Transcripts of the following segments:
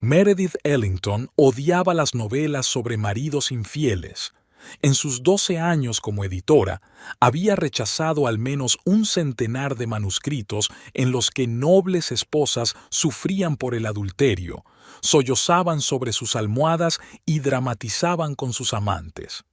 Meredith Ellington odiaba las novelas sobre maridos infieles. En sus 12 años como editora, había rechazado al menos un centenar de manuscritos en los que nobles esposas sufrían por el adulterio, sollozaban sobre sus almohadas y dramatizaban con sus amantes.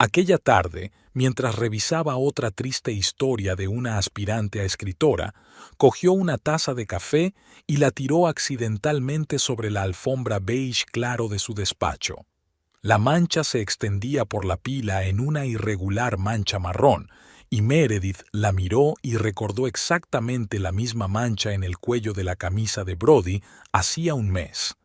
Aquella tarde, mientras revisaba otra triste historia de una aspirante a escritora, cogió una taza de café y la tiró accidentalmente sobre la alfombra beige claro de su despacho. La mancha se extendía por la pila en una irregular mancha marrón, y Meredith la miró y recordó exactamente la misma mancha en el cuello de la camisa de Brody hacía un mes.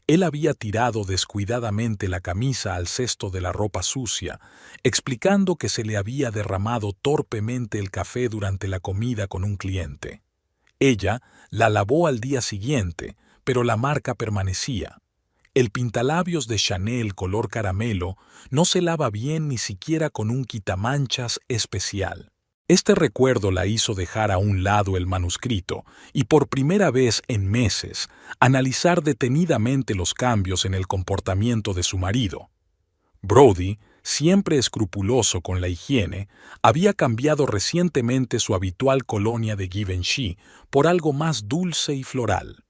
Él había tirado descuidadamente la camisa al cesto de la ropa sucia, explicando que se le había derramado torpemente el café durante la comida con un cliente. Ella la lavó al día siguiente, pero la marca permanecía. El pintalabios de Chanel color caramelo no se lava bien ni siquiera con un quitamanchas especial. Este recuerdo la hizo dejar a un lado el manuscrito y por primera vez en meses analizar detenidamente los cambios en el comportamiento de su marido. Brody, siempre escrupuloso con la higiene, había cambiado recientemente su habitual colonia de Givenchy por algo más dulce y floral.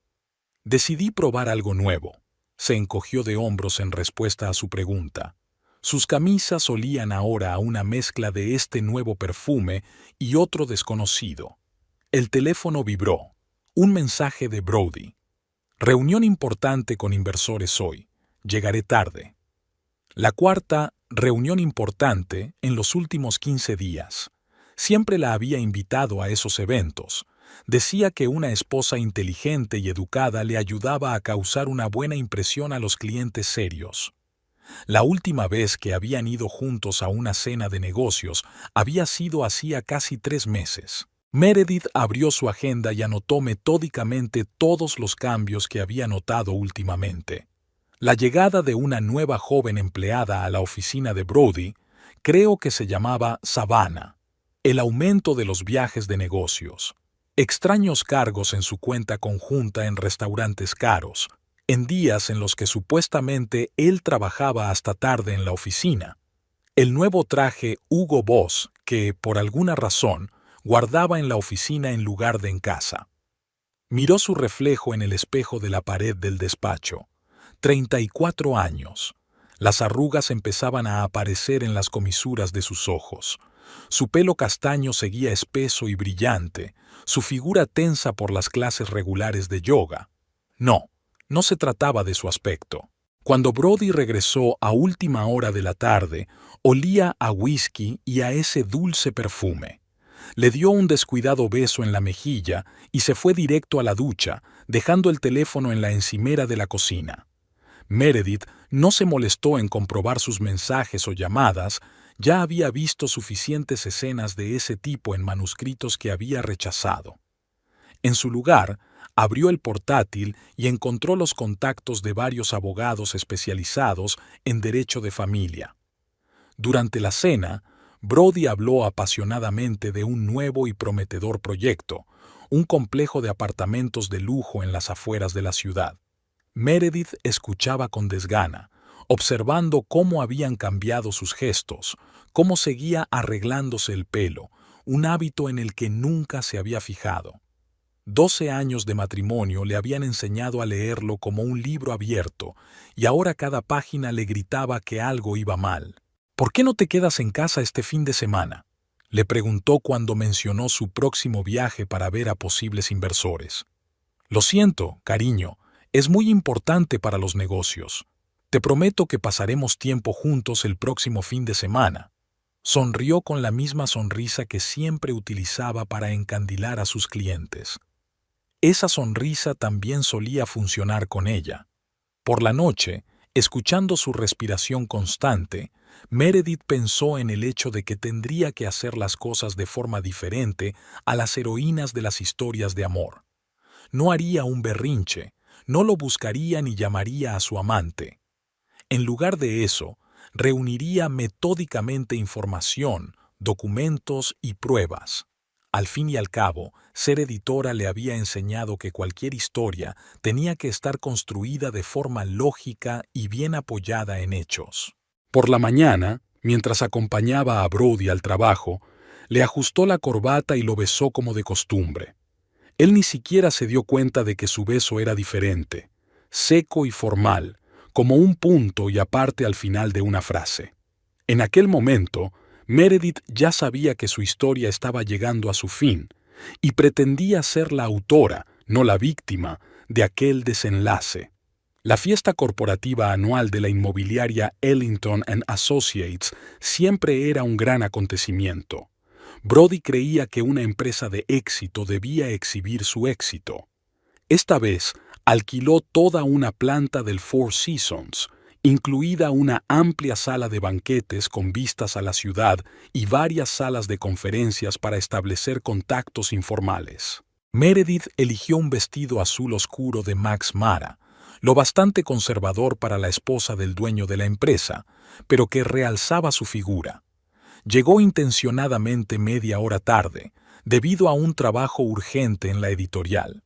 Decidí probar algo nuevo. Se encogió de hombros en respuesta a su pregunta. Sus camisas olían ahora a una mezcla de este nuevo perfume y otro desconocido. El teléfono vibró. Un mensaje de Brody. Reunión importante con inversores hoy. Llegaré tarde. La cuarta reunión importante en los últimos 15 días. Siempre la había invitado a esos eventos. Decía que una esposa inteligente y educada le ayudaba a causar una buena impresión a los clientes serios. La última vez que habían ido juntos a una cena de negocios había sido hacía casi 3 meses. Meredith abrió su agenda y anotó metódicamente todos los cambios que había notado últimamente. La llegada de una nueva joven empleada a la oficina de Brody, creo que se llamaba Savannah. El aumento de los viajes de negocios. Extraños cargos en su cuenta conjunta en restaurantes caros, en días en los que supuestamente él trabajaba hasta tarde en la oficina. El nuevo traje Hugo Boss que, por alguna razón, guardaba en la oficina en lugar de en casa. Miró su reflejo en el espejo de la pared del despacho. 34 años. Las arrugas empezaban a aparecer en las comisuras de sus ojos. Su pelo castaño seguía espeso y brillante, su figura tensa por las clases regulares de yoga. No se trataba de su aspecto. Cuando Brody regresó a última hora de la tarde, olía a whisky y a ese dulce perfume. Le dio un descuidado beso en la mejilla y se fue directo a la ducha, dejando el teléfono en la encimera de la cocina. Meredith no se molestó en comprobar sus mensajes o llamadas, ya había visto suficientes escenas de ese tipo en manuscritos que había rechazado. En su lugar, abrió el portátil y encontró los contactos de varios abogados especializados en derecho de familia. Durante la cena, Brody habló apasionadamente de un nuevo y prometedor proyecto, un complejo de apartamentos de lujo en las afueras de la ciudad. Meredith escuchaba con desgana, observando cómo habían cambiado sus gestos, cómo seguía arreglándose el pelo, un hábito en el que nunca se había fijado. 12 años de matrimonio le habían enseñado a leerlo como un libro abierto, y ahora cada página le gritaba que algo iba mal. ¿Por qué no te quedas en casa este fin de semana?, le preguntó cuando mencionó su próximo viaje para ver a posibles inversores. Lo siento, cariño, es muy importante para los negocios. Te prometo que pasaremos tiempo juntos el próximo fin de semana. Sonrió con la misma sonrisa que siempre utilizaba para encandilar a sus clientes. Esa sonrisa también solía funcionar con ella. Por la noche, escuchando su respiración constante, Meredith pensó en el hecho de que tendría que hacer las cosas de forma diferente a las heroínas de las historias de amor. No haría un berrinche, no lo buscaría ni llamaría a su amante. En lugar de eso, reuniría metódicamente información, documentos y pruebas. Al fin y al cabo, ser editora le había enseñado que cualquier historia tenía que estar construida de forma lógica y bien apoyada en hechos. Por la mañana, mientras acompañaba a Brody al trabajo, le ajustó la corbata y lo besó como de costumbre. Él ni siquiera se dio cuenta de que su beso era diferente, seco y formal, como un punto y aparte al final de una frase. En aquel momento, Meredith ya sabía que su historia estaba llegando a su fin y pretendía ser la autora, no la víctima, de aquel desenlace. La fiesta corporativa anual de la inmobiliaria Ellington and Associates siempre era un gran acontecimiento. Brody creía que una empresa de éxito debía exhibir su éxito. Esta vez, alquiló toda una planta del Four Seasons, incluida una amplia sala de banquetes con vistas a la ciudad y varias salas de conferencias para establecer contactos informales. Meredith eligió un vestido azul oscuro de Max Mara, lo bastante conservador para la esposa del dueño de la empresa, pero que realzaba su figura. Llegó intencionadamente media hora tarde, debido a un trabajo urgente en la editorial.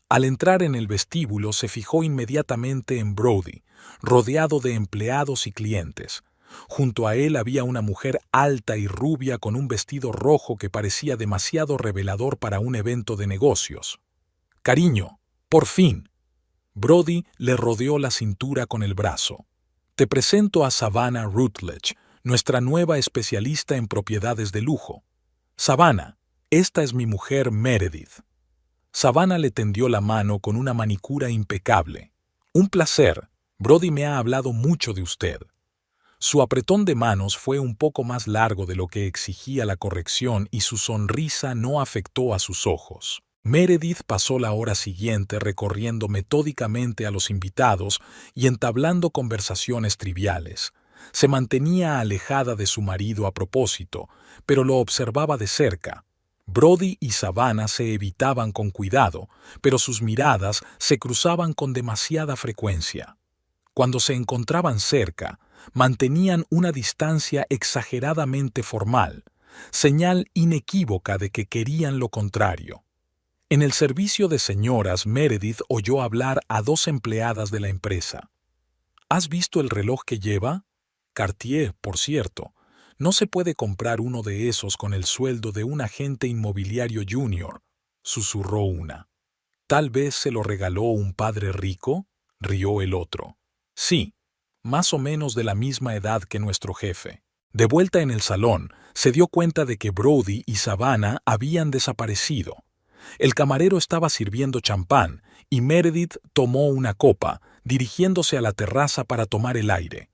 Al entrar en el vestíbulo se fijó inmediatamente en Brody, rodeado de empleados y clientes. Junto a él había una mujer alta y rubia con un vestido rojo que parecía demasiado revelador para un evento de negocios. «Cariño, por fin». Brody le rodeó la cintura con el brazo. «Te presento a Savannah Rutledge, nuestra nueva especialista en propiedades de lujo. Savannah, esta es mi mujer Meredith». Savannah le tendió la mano con una manicura impecable. «Un placer. Brody me ha hablado mucho de usted». Su apretón de manos fue un poco más largo de lo que exigía la corrección y su sonrisa no afectó a sus ojos. Meredith pasó la hora siguiente recorriendo metódicamente a los invitados y entablando conversaciones triviales. Se mantenía alejada de su marido a propósito, pero lo observaba de cerca. Brody y Savannah se evitaban con cuidado, pero sus miradas se cruzaban con demasiada frecuencia. Cuando se encontraban cerca, mantenían una distancia exageradamente formal, señal inequívoca de que querían lo contrario. En el servicio de señoras, Meredith oyó hablar a dos empleadas de la empresa. «¿Has visto el reloj que lleva? Cartier, por cierto. No se puede comprar uno de esos con el sueldo de un agente inmobiliario junior», susurró una. «¿Tal vez se lo regaló un padre rico?», rió el otro. «Sí, más o menos de la misma edad que nuestro jefe». De vuelta en el salón, se dio cuenta de que Brody y Savannah habían desaparecido. El camarero estaba sirviendo champán y Meredith tomó una copa, dirigiéndose a la terraza para tomar el aire.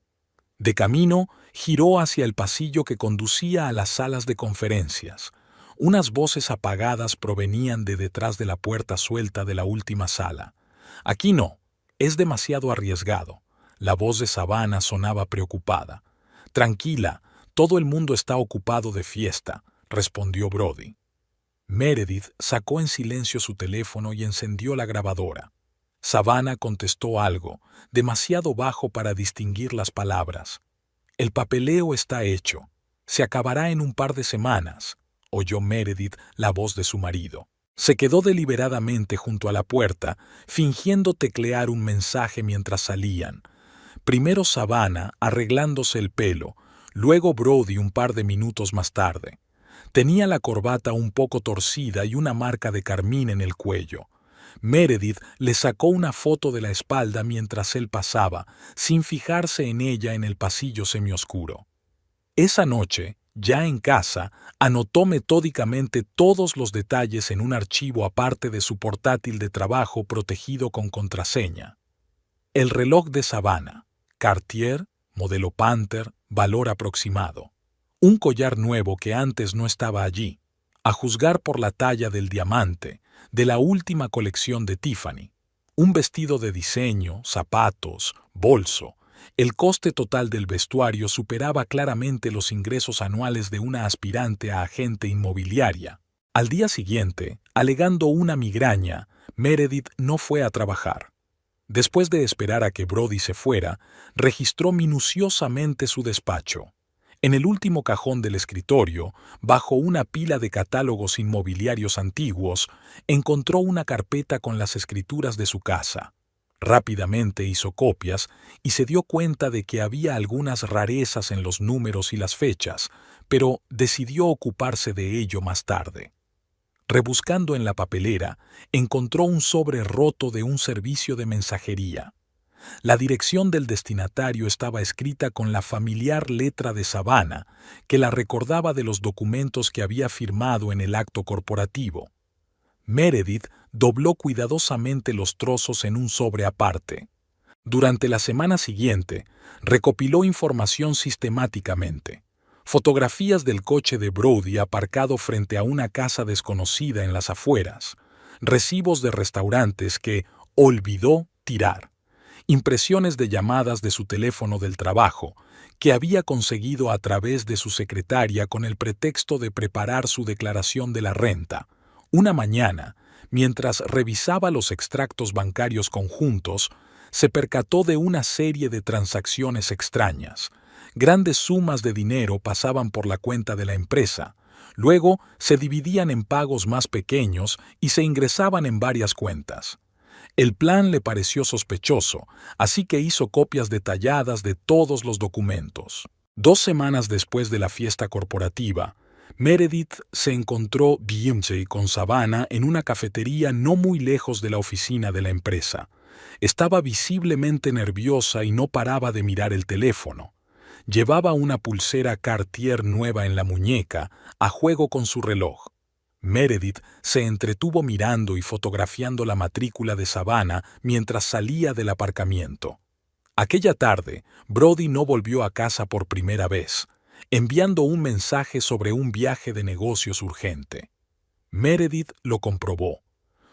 De camino, giró hacia el pasillo que conducía a las salas de conferencias. Unas voces apagadas provenían de detrás de la puerta suelta de la última sala. «Aquí no, es demasiado arriesgado». La voz de Savannah sonaba preocupada. «Tranquila, todo el mundo está ocupado de fiesta», respondió Brody. Meredith sacó en silencio su teléfono y encendió la grabadora. Savannah contestó algo, demasiado bajo para distinguir las palabras. «El papeleo está hecho. Se acabará en un par de semanas», oyó Meredith la voz de su marido. Se quedó deliberadamente junto a la puerta, fingiendo teclear un mensaje mientras salían. Primero Savannah, arreglándose el pelo, luego Brody un par de minutos más tarde. Tenía la corbata un poco torcida y una marca de carmín en el cuello. Meredith le sacó una foto de la espalda mientras él pasaba, sin fijarse en ella en el pasillo semioscuro. Esa noche, ya en casa, anotó metódicamente todos los detalles en un archivo aparte de su portátil de trabajo protegido con contraseña. El reloj de Savannah, Cartier, modelo Panther, valor aproximado. Un collar nuevo que antes no estaba allí, a juzgar por la talla del diamante, de la última colección de Tiffany. Un vestido de diseño, zapatos, bolso. El coste total del vestuario superaba claramente los ingresos anuales de una aspirante a agente inmobiliaria. Al día siguiente, alegando una migraña, Meredith no fue a trabajar. Después de esperar a que Brody se fuera, registró minuciosamente su despacho. En el último cajón del escritorio, bajo una pila de catálogos inmobiliarios antiguos, encontró una carpeta con las escrituras de su casa. Rápidamente hizo copias y se dio cuenta de que había algunas rarezas en los números y las fechas, pero decidió ocuparse de ello más tarde. Rebuscando en la papelera, encontró un sobre roto de un servicio de mensajería. La dirección del destinatario estaba escrita con la familiar letra de Savannah, que la recordaba de los documentos que había firmado en el acto corporativo. Meredith dobló cuidadosamente los trozos en un sobre aparte. Durante la semana siguiente, recopiló información sistemáticamente. Fotografías del coche de Brody aparcado frente a una casa desconocida en las afueras. Recibos de restaurantes que olvidó tirar. Impresiones de llamadas de su teléfono del trabajo, que había conseguido a través de su secretaria con el pretexto de preparar su declaración de la renta. Una mañana, mientras revisaba los extractos bancarios conjuntos, se percató de una serie de transacciones extrañas. Grandes sumas de dinero pasaban por la cuenta de la empresa, luego se dividían en pagos más pequeños y se ingresaban en varias cuentas. El plan le pareció sospechoso, así que hizo copias detalladas de todos los documentos. 2 semanas después de la fiesta corporativa, Meredith se encontró Beyoncé con Savannah en una cafetería no muy lejos de la oficina de la empresa. Estaba visiblemente nerviosa y no paraba de mirar el teléfono. Llevaba una pulsera Cartier nueva en la muñeca, a juego con su reloj. Meredith se entretuvo mirando y fotografiando la matrícula de Savannah mientras salía del aparcamiento. Aquella tarde, Brody no volvió a casa por primera vez, enviando un mensaje sobre un viaje de negocios urgente. Meredith lo comprobó.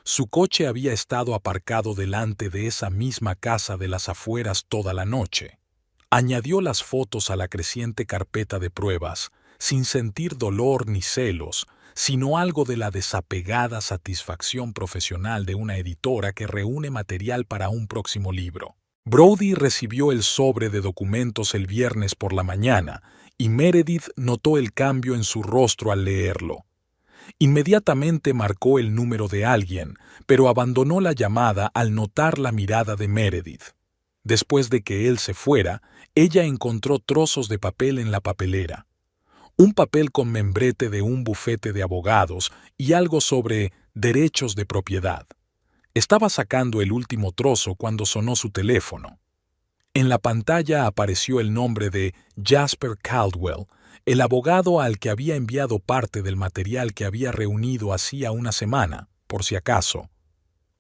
Su coche había estado aparcado delante de esa misma casa de las afueras toda la noche. Añadió las fotos a la creciente carpeta de pruebas, sin sentir dolor ni celos, sino algo de la desapegada satisfacción profesional de una editora que reúne material para un próximo libro. Brody recibió el sobre de documentos el viernes por la mañana y Meredith notó el cambio en su rostro al leerlo. Inmediatamente marcó el número de alguien, pero abandonó la llamada al notar la mirada de Meredith. Después de que él se fuera, ella encontró trozos de papel en la papelera. Un papel con membrete de un bufete de abogados y algo sobre derechos de propiedad. Estaba sacando el último trozo cuando sonó su teléfono. En la pantalla apareció el nombre de Jasper Caldwell, el abogado al que había enviado parte del material que había reunido hacía una semana, por si acaso.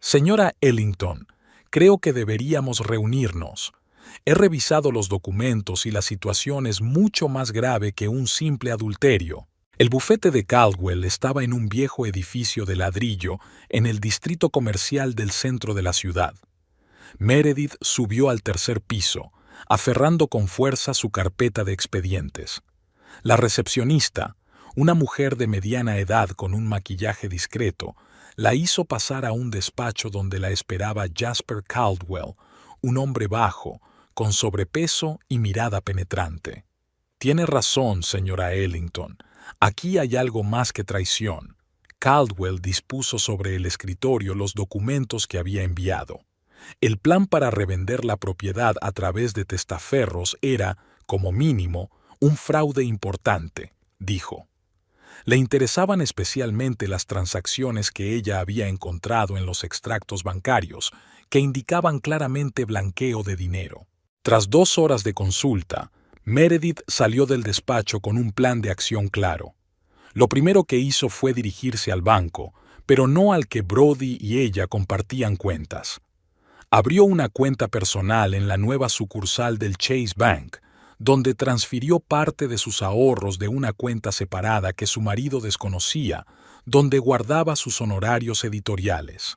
Señora Ellington, creo que deberíamos reunirnos. He revisado los documentos y la situación es mucho más grave que un simple adulterio. El bufete de Caldwell estaba en un viejo edificio de ladrillo en el distrito comercial del centro de la ciudad. Meredith subió al tercer piso, aferrando con fuerza su carpeta de expedientes. La recepcionista, una mujer de mediana edad con un maquillaje discreto, la hizo pasar a un despacho donde la esperaba Jasper Caldwell, un hombre bajo, con sobrepeso y mirada penetrante. Tiene razón, señora Ellington. Aquí hay algo más que traición. Caldwell dispuso sobre el escritorio los documentos que había enviado. El plan para revender la propiedad a través de testaferros era, como mínimo, un fraude importante, dijo. Le interesaban especialmente las transacciones que ella había encontrado en los extractos bancarios, que indicaban claramente blanqueo de dinero. Tras 2 horas de consulta, Meredith salió del despacho con un plan de acción claro. Lo primero que hizo fue dirigirse al banco, pero no al que Brody y ella compartían cuentas. Abrió una cuenta personal en la nueva sucursal del Chase Bank, donde transfirió parte de sus ahorros de una cuenta separada que su marido desconocía, donde guardaba sus honorarios editoriales.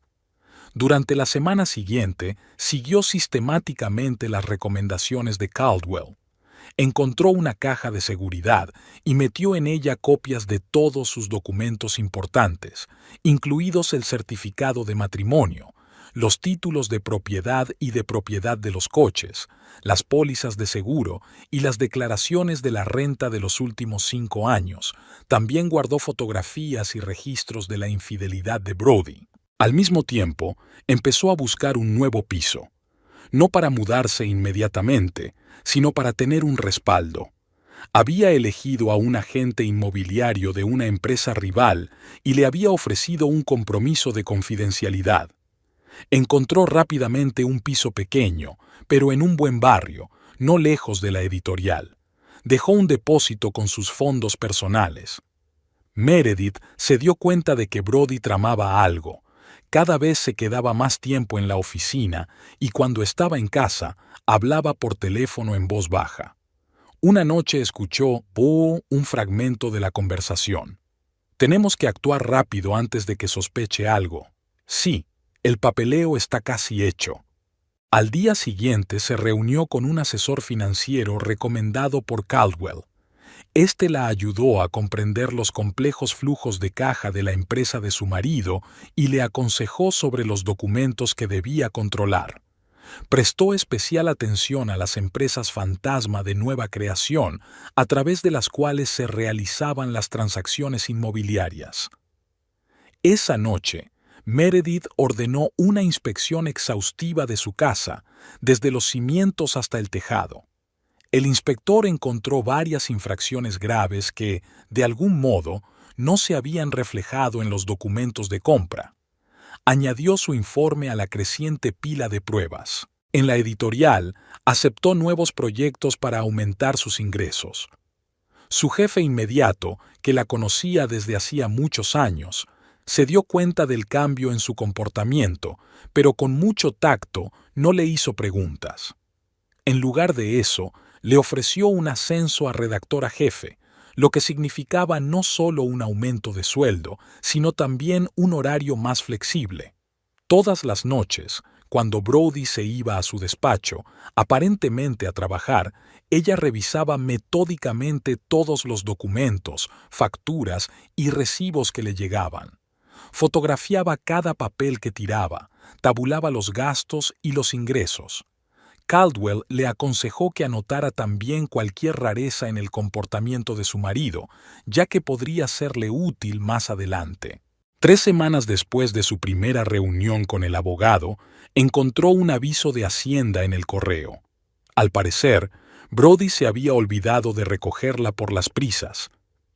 Durante la semana siguiente, siguió sistemáticamente las recomendaciones de Caldwell. Encontró una caja de seguridad y metió en ella copias de todos sus documentos importantes, incluidos el certificado de matrimonio, los títulos de propiedad y de propiedad de los coches, las pólizas de seguro y las declaraciones de la renta de los últimos 5 años. También guardó fotografías y registros de la infidelidad de Brody. Al mismo tiempo, empezó a buscar un nuevo piso, no para mudarse inmediatamente, sino para tener un respaldo. Había elegido a un agente inmobiliario de una empresa rival y le había ofrecido un compromiso de confidencialidad. Encontró rápidamente un piso pequeño, pero en un buen barrio, no lejos de la editorial. Dejó un depósito con sus fondos personales. Meredith se dio cuenta de que Brody tramaba algo. Cada vez se quedaba más tiempo en la oficina y cuando estaba en casa, hablaba por teléfono en voz baja. Una noche escuchó un fragmento de la conversación. Tenemos que actuar rápido antes de que sospeche algo. Sí, el papeleo está casi hecho. Al día siguiente se reunió con un asesor financiero recomendado por Caldwell. Este la ayudó a comprender los complejos flujos de caja de la empresa de su marido y le aconsejó sobre los documentos que debía controlar. Prestó especial atención a las empresas fantasma de nueva creación, a través de las cuales se realizaban las transacciones inmobiliarias. Esa noche, Meredith ordenó una inspección exhaustiva de su casa, desde los cimientos hasta el tejado. El inspector encontró varias infracciones graves que, de algún modo, no se habían reflejado en los documentos de compra. Añadió su informe a la creciente pila de pruebas. En la editorial, aceptó nuevos proyectos para aumentar sus ingresos. Su jefe inmediato, que la conocía desde hacía muchos años, se dio cuenta del cambio en su comportamiento, pero con mucho tacto no le hizo preguntas. En lugar de eso, le ofreció un ascenso a redactora jefe, lo que significaba no solo un aumento de sueldo, sino también un horario más flexible. Todas las noches, cuando Brody se iba a su despacho, aparentemente a trabajar, ella revisaba metódicamente todos los documentos, facturas y recibos que le llegaban. Fotografiaba cada papel que tiraba, tabulaba los gastos y los ingresos. Caldwell le aconsejó que anotara también cualquier rareza en el comportamiento de su marido, ya que podría serle útil más adelante. 3 semanas después de su primera reunión con el abogado, encontró un aviso de Hacienda en el correo. Al parecer, Brody se había olvidado de recogerla por las prisas.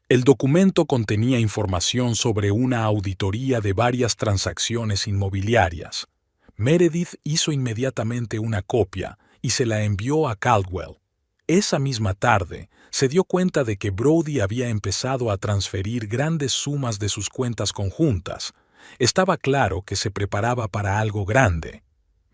El documento contenía información sobre una auditoría de varias transacciones inmobiliarias. Meredith hizo inmediatamente una copia y se la envió a Caldwell. Esa misma tarde, se dio cuenta de que Brody había empezado a transferir grandes sumas de sus cuentas conjuntas. Estaba claro que se preparaba para algo grande.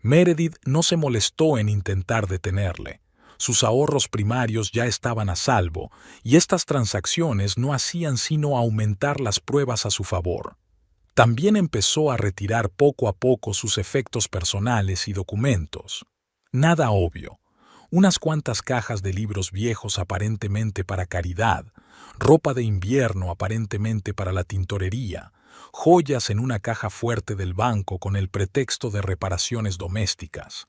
Meredith no se molestó en intentar detenerle. Sus ahorros primarios ya estaban a salvo, y estas transacciones no hacían sino aumentar las pruebas a su favor. También empezó a retirar poco a poco sus efectos personales y documentos. Nada obvio. Unas cuantas cajas de libros viejos aparentemente para caridad, ropa de invierno aparentemente para la tintorería, joyas en una caja fuerte del banco con el pretexto de reparaciones domésticas.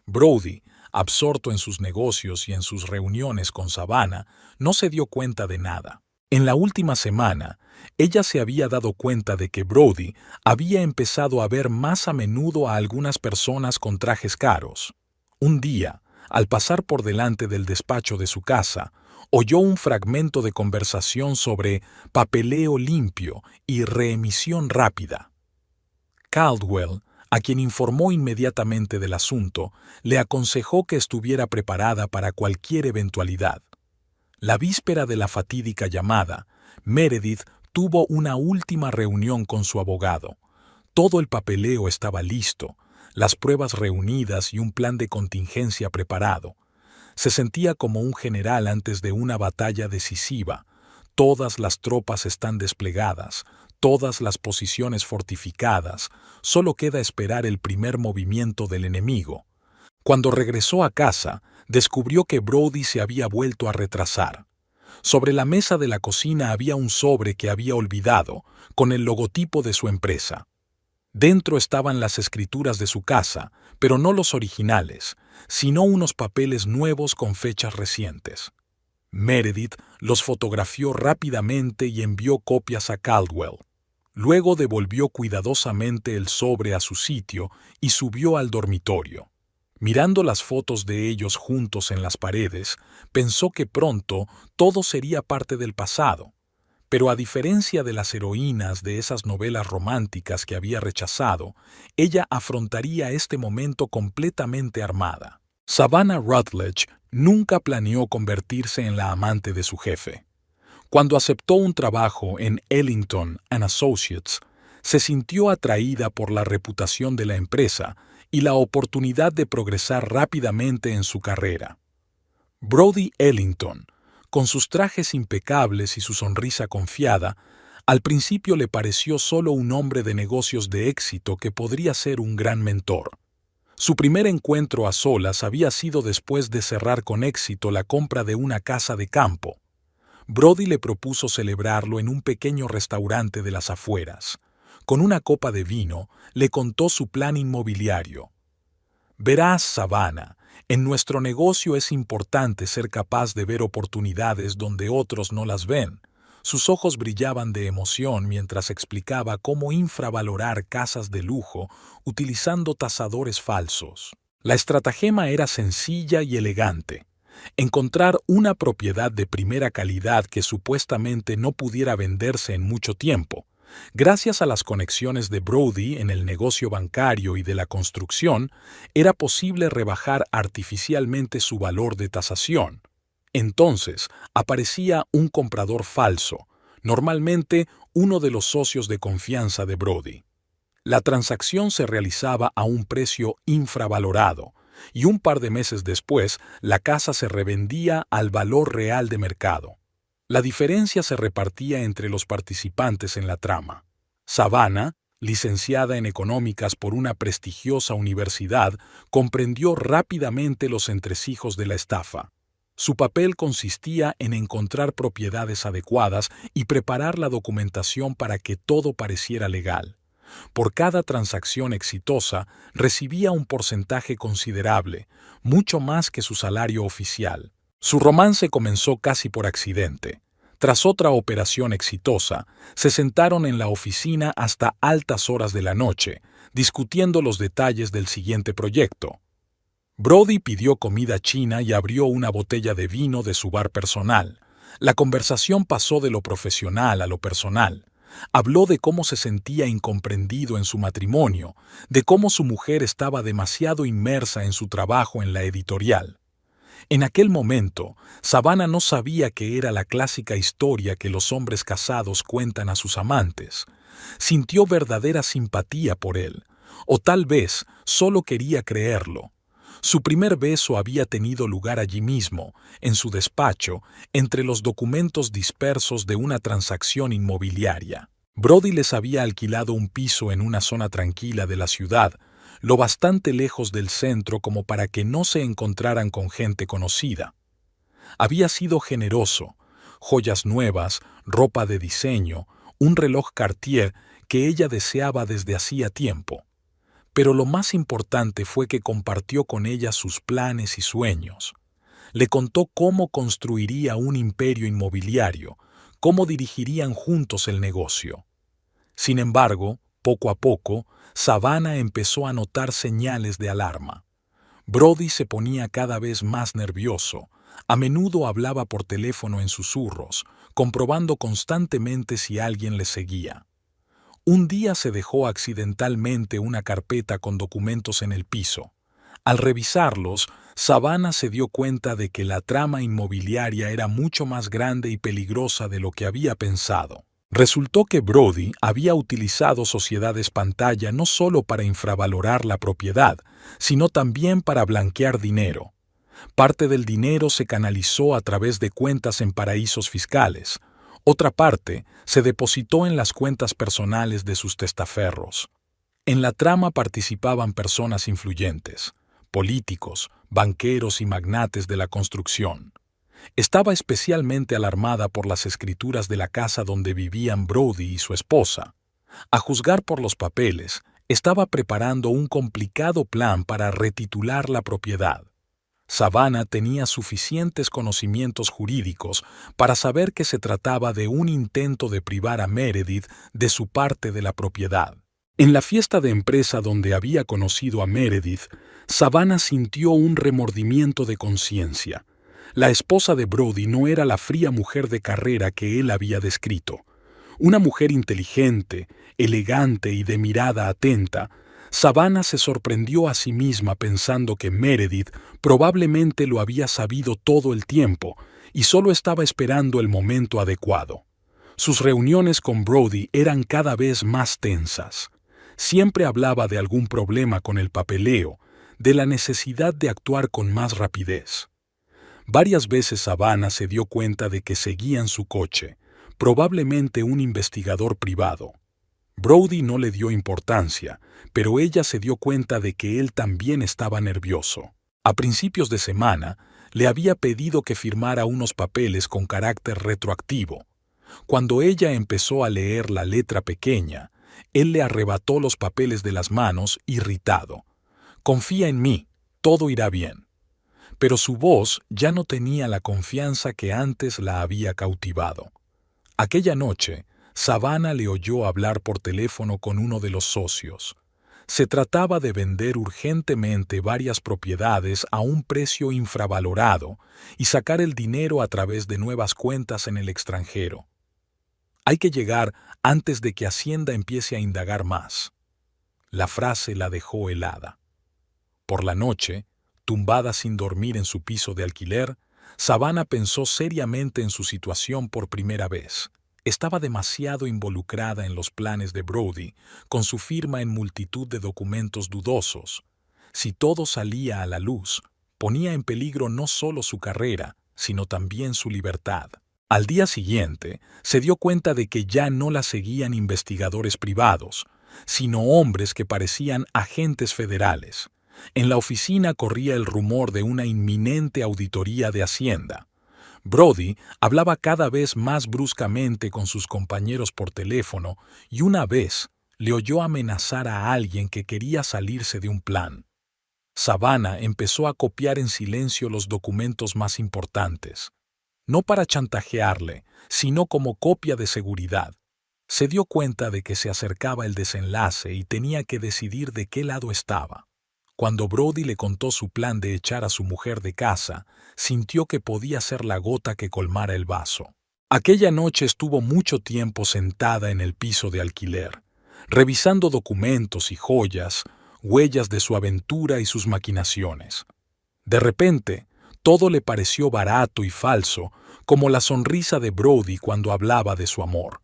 Brody, absorto en sus negocios y en sus reuniones con Savannah, no se dio cuenta de nada. En la última semana, ella se había dado cuenta de que Brody había empezado a ver más a menudo a algunas personas con trajes caros. Un día, al pasar por delante del despacho de su casa, oyó un fragmento de conversación sobre papeleo limpio y reemisión rápida. Caldwell, a quien informó inmediatamente del asunto, le aconsejó que estuviera preparada para cualquier eventualidad. La víspera de la fatídica llamada, Meredith tuvo una última reunión con su abogado. Todo el papeleo estaba listo, las pruebas reunidas y un plan de contingencia preparado. Se sentía como un general antes de una batalla decisiva. Todas las tropas están desplegadas, todas las posiciones fortificadas, solo queda esperar el primer movimiento del enemigo. Cuando regresó a casa, descubrió que Brody se había vuelto a retrasar. Sobre la mesa de la cocina había un sobre que había olvidado, con el logotipo de su empresa. Dentro estaban las escrituras de su casa, pero no los originales, sino unos papeles nuevos con fechas recientes. Meredith los fotografió rápidamente y envió copias a Caldwell. Luego devolvió cuidadosamente el sobre a su sitio y subió al dormitorio. Mirando las fotos de ellos juntos en las paredes, pensó que pronto todo sería parte del pasado. Pero a diferencia de las heroínas de esas novelas románticas que había rechazado, ella afrontaría este momento completamente armada. Savannah Rutledge nunca planeó convertirse en la amante de su jefe. Cuando aceptó un trabajo en Ellington & Associates, se sintió atraída por la reputación de la empresa y la oportunidad de progresar rápidamente en su carrera. Brody Ellington, con sus trajes impecables y su sonrisa confiada, al principio le pareció solo un hombre de negocios de éxito que podría ser un gran mentor. Su primer encuentro a solas había sido después de cerrar con éxito la compra de una casa de campo. Brody le propuso celebrarlo en un pequeño restaurante de las afueras. Con una copa de vino, le contó su plan inmobiliario. «Verás, Savannah, en nuestro negocio es importante ser capaz de ver oportunidades donde otros no las ven». Sus ojos brillaban de emoción mientras explicaba cómo infravalorar casas de lujo utilizando tasadores falsos. La estratagema era sencilla y elegante. Encontrar una propiedad de primera calidad que supuestamente no pudiera venderse en mucho tiempo. Gracias a las conexiones de Brody en el negocio bancario y de la construcción, era posible rebajar artificialmente su valor de tasación. Entonces, aparecía un comprador falso, normalmente uno de los socios de confianza de Brody. La transacción se realizaba a un precio infravalorado, y un par de meses después, la casa se revendía al valor real de mercado. La diferencia se repartía entre los participantes en la trama. Savannah, licenciada en económicas por una prestigiosa universidad, comprendió rápidamente los entresijos de la estafa. Su papel consistía en encontrar propiedades adecuadas y preparar la documentación para que todo pareciera legal. Por cada transacción exitosa, recibía un porcentaje considerable, mucho más que su salario oficial. Su romance comenzó casi por accidente. Tras otra operación exitosa, se sentaron en la oficina hasta altas horas de la noche, discutiendo los detalles del siguiente proyecto. Brody pidió comida china y abrió una botella de vino de su bar personal. La conversación pasó de lo profesional a lo personal. Habló de cómo se sentía incomprendido en su matrimonio, de cómo su mujer estaba demasiado inmersa en su trabajo en la editorial. En aquel momento, Savannah no sabía que era la clásica historia que los hombres casados cuentan a sus amantes. Sintió verdadera simpatía por él, o tal vez solo quería creerlo. Su primer beso había tenido lugar allí mismo, en su despacho, entre los documentos dispersos de una transacción inmobiliaria. Brody les había alquilado un piso en una zona tranquila de la ciudad, lo bastante lejos del centro como para que no se encontraran con gente conocida. Había sido generoso, joyas nuevas, ropa de diseño, un reloj Cartier que ella deseaba desde hacía tiempo. Pero lo más importante fue que compartió con ella sus planes y sueños. Le contó cómo construiría un imperio inmobiliario, cómo dirigirían juntos el negocio. Sin embargo, poco a poco, Savannah empezó a notar señales de alarma. Brody se ponía cada vez más nervioso. A menudo hablaba por teléfono en susurros, comprobando constantemente si alguien le seguía. Un día se dejó accidentalmente una carpeta con documentos en el piso. Al revisarlos, Savannah se dio cuenta de que la trama inmobiliaria era mucho más grande y peligrosa de lo que había pensado. Resultó que Brody había utilizado sociedades pantalla no solo para infravalorar la propiedad, sino también para blanquear dinero. Parte del dinero se canalizó a través de cuentas en paraísos fiscales. Otra parte se depositó en las cuentas personales de sus testaferros. En la trama participaban personas influyentes, políticos, banqueros y magnates de la construcción. Estaba especialmente alarmada por las escrituras de la casa donde vivían Brody y su esposa. A juzgar por los papeles, Estaba preparando un complicado plan para retitular la propiedad. Savannah tenía suficientes conocimientos jurídicos para saber que se trataba de un intento de privar a Meredith de su parte de la propiedad. En la fiesta de empresa donde había conocido a Meredith, Savannah sintió un remordimiento de conciencia. La esposa de Brody no era la fría mujer de carrera que él había descrito. Una mujer inteligente, elegante y de mirada atenta, Savannah se sorprendió a sí misma pensando que Meredith probablemente lo había sabido todo el tiempo y solo estaba esperando el momento adecuado. Sus reuniones con Brody eran cada vez más tensas. Siempre hablaba de algún problema con el papeleo, de la necesidad de actuar con más rapidez. Varias veces Savannah se dio cuenta de que seguía en su coche, probablemente un investigador privado. Brody no le dio importancia, pero ella se dio cuenta de que él también estaba nervioso. A principios de semana, le había pedido que firmara unos papeles con carácter retroactivo. Cuando ella empezó a leer la letra pequeña, él le arrebató los papeles de las manos, irritado. «Confía en mí, todo irá bien». Pero su voz ya no tenía la confianza que antes la había cautivado. Aquella noche, Savannah le oyó hablar por teléfono con uno de los socios. Se trataba de vender urgentemente varias propiedades a un precio infravalorado y sacar el dinero a través de nuevas cuentas en el extranjero. Hay que llegar antes de que Hacienda empiece a indagar más. La frase la dejó helada. Por la noche, tumbada sin dormir en su piso de alquiler, Savannah pensó seriamente en su situación por primera vez. Estaba demasiado involucrada en los planes de Brody, con su firma en multitud de documentos dudosos. Si todo salía a la luz, ponía en peligro no solo su carrera, sino también su libertad. Al día siguiente, se dio cuenta de que ya no la seguían investigadores privados, sino hombres que parecían agentes federales. En la oficina corría el rumor de una inminente auditoría de Hacienda. Brody hablaba cada vez más bruscamente con sus compañeros por teléfono y una vez le oyó amenazar a alguien que quería salirse de un plan. Savannah empezó a copiar en silencio los documentos más importantes, no para chantajearle, sino como copia de seguridad. Se dio cuenta de que se acercaba el desenlace y tenía que decidir de qué lado estaba. Cuando Brody le contó su plan de echar a su mujer de casa, sintió que podía ser la gota que colmara el vaso. Aquella noche estuvo mucho tiempo sentada en el piso de alquiler, revisando documentos y joyas, huellas de su aventura y sus maquinaciones. De repente, todo le pareció barato y falso, como la sonrisa de Brody cuando hablaba de su amor.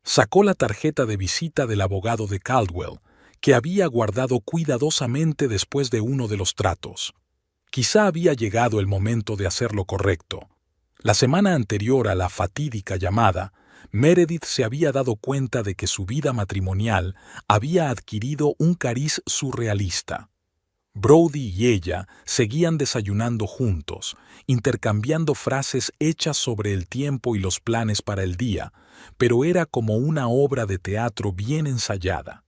Sacó la tarjeta de visita del abogado de Caldwell, que había guardado cuidadosamente después de uno de los tratos. Quizá había llegado el momento de hacer lo correcto. La semana anterior a la fatídica llamada, Meredith se había dado cuenta de que su vida matrimonial había adquirido un cariz surrealista. Brody y ella seguían desayunando juntos, intercambiando frases hechas sobre el tiempo y los planes para el día, pero era como una obra de teatro bien ensayada.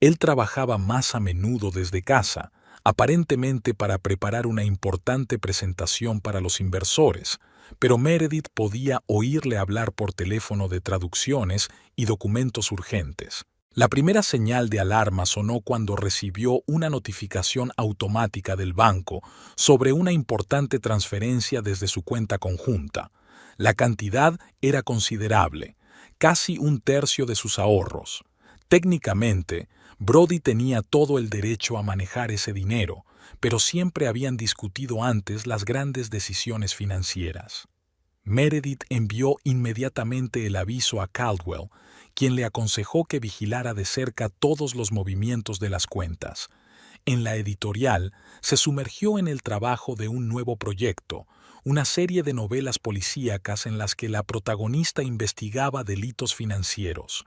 Él trabajaba más a menudo desde casa, aparentemente para preparar una importante presentación para los inversores, pero Meredith podía oírle hablar por teléfono de traducciones y documentos urgentes. La primera señal de alarma sonó cuando recibió una notificación automática del banco sobre una importante transferencia desde su cuenta conjunta. La cantidad era considerable, casi un tercio de sus ahorros. Técnicamente, Brody tenía todo el derecho a manejar ese dinero, pero siempre habían discutido antes las grandes decisiones financieras. Meredith envió inmediatamente el aviso a Caldwell, quien le aconsejó que vigilara de cerca todos los movimientos de las cuentas. En la editorial, se sumergió en el trabajo de un nuevo proyecto, una serie de novelas policíacas en las que la protagonista investigaba delitos financieros.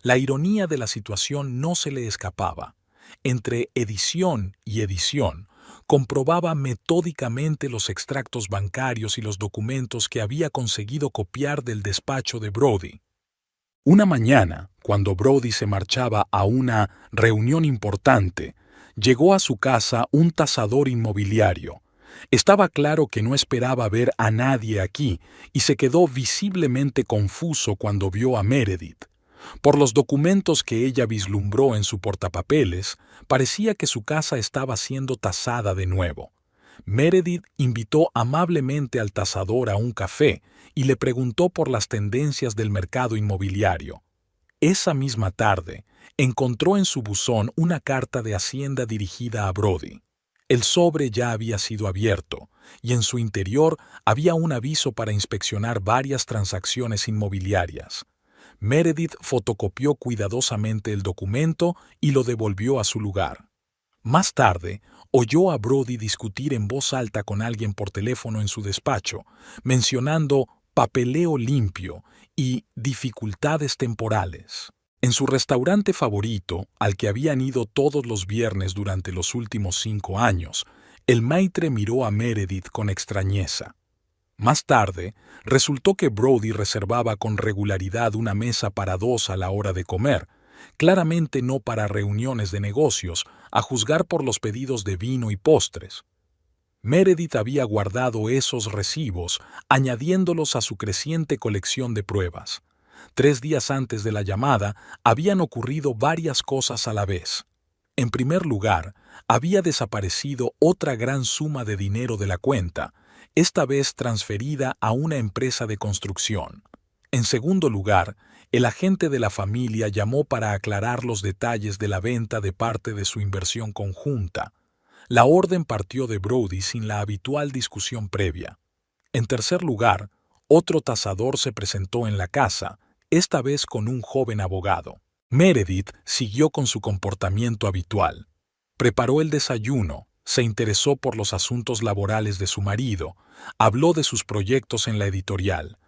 La ironía de la situación no se le escapaba. Entre edición y edición, comprobaba metódicamente los extractos bancarios y los documentos que había conseguido copiar del despacho de Brody. Una mañana, cuando Brody se marchaba a una reunión importante, llegó a su casa un tasador inmobiliario. Estaba claro que no esperaba ver a nadie aquí y se quedó visiblemente confuso cuando vio a Meredith. Por los documentos que ella vislumbró en su portapapeles, parecía que su casa estaba siendo tasada de nuevo. Meredith invitó amablemente al tasador a un café y le preguntó por las tendencias del mercado inmobiliario. Esa misma tarde, encontró en su buzón una carta de Hacienda dirigida a Brody. El sobre ya había sido abierto, y en su interior había un aviso para inspeccionar varias transacciones inmobiliarias. Meredith fotocopió cuidadosamente el documento y lo devolvió a su lugar. Más tarde, oyó a Brody discutir en voz alta con alguien por teléfono en su despacho, mencionando papeleo limpio y dificultades temporales. En su restaurante favorito, al que habían ido todos los viernes durante los últimos 5 años, el maitre miró a Meredith con extrañeza. Más tarde, resultó que Brody reservaba con regularidad una mesa para 2 a la hora de comer, claramente no para reuniones de negocios, a juzgar por los pedidos de vino y postres. Meredith había guardado esos recibos, añadiéndolos a su creciente colección de pruebas. 3 días antes de la llamada, habían ocurrido varias cosas a la vez. En primer lugar, había desaparecido otra gran suma de dinero de la cuenta, esta vez transferida a una empresa de construcción. En segundo lugar, el agente de la familia llamó para aclarar los detalles de la venta de parte de su inversión conjunta. La orden partió de Brody sin la habitual discusión previa. En tercer lugar, otro tasador se presentó en la casa, esta vez con un joven abogado. Meredith siguió con su comportamiento habitual. Preparó el desayuno, se interesó por los asuntos laborales de su marido, habló de sus proyectos en la editorial.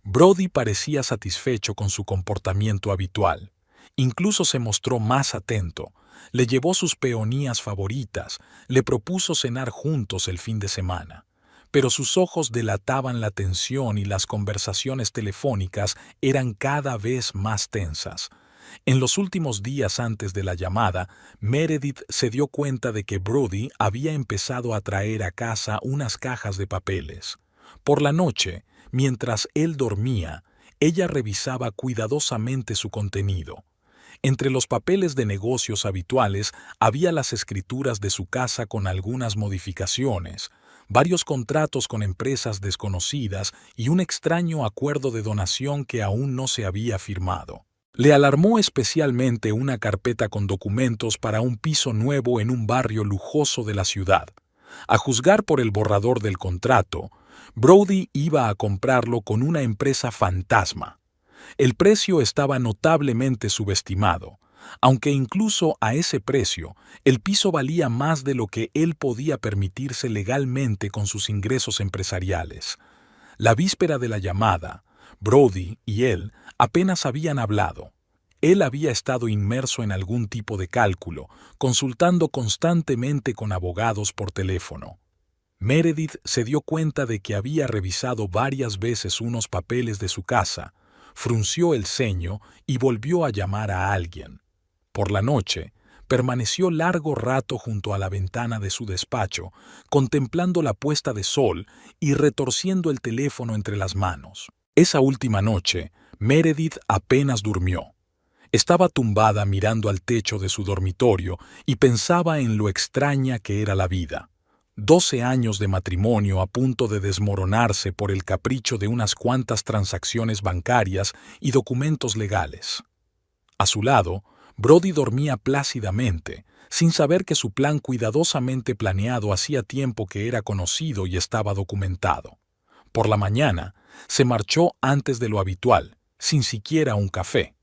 Brody parecía satisfecho con su comportamiento habitual. Incluso se mostró más atento. Le llevó sus peonías favoritas, le propuso cenar juntos el fin de semana. Pero sus ojos delataban la tensión y las conversaciones telefónicas eran cada vez más tensas. En los últimos días antes de la llamada, Meredith se dio cuenta de que Brody había empezado a traer a casa unas cajas de papeles. Por la noche, mientras él dormía, ella revisaba cuidadosamente su contenido. Entre los papeles de negocios habituales había las escrituras de su casa con algunas modificaciones, varios contratos con empresas desconocidas y un extraño acuerdo de donación que aún no se había firmado. Le alarmó especialmente una carpeta con documentos para un piso nuevo en un barrio lujoso de la ciudad. A juzgar por el borrador del contrato, Brody iba a comprarlo con una empresa fantasma. El precio estaba notablemente subestimado, aunque incluso a ese precio, el piso valía más de lo que él podía permitirse legalmente con sus ingresos empresariales. La víspera de la llamada, Brody y él apenas habían hablado. Él había estado inmerso en algún tipo de cálculo, consultando constantemente con abogados por teléfono. Meredith se dio cuenta de que había revisado varias veces unos papeles de su casa, frunció el ceño y volvió a llamar a alguien. Por la noche, permaneció largo rato junto a la ventana de su despacho, contemplando la puesta de sol y retorciendo el teléfono entre las manos. Esa última noche, Meredith apenas durmió. Estaba tumbada mirando al techo de su dormitorio y pensaba en lo extraña que era la vida. 12 años de matrimonio a punto de desmoronarse por el capricho de unas cuantas transacciones bancarias y documentos legales. A su lado, Brody dormía plácidamente, sin saber que su plan cuidadosamente planeado hacía tiempo que era conocido y estaba documentado. Por la mañana, se marchó antes de lo habitual, sin siquiera un café.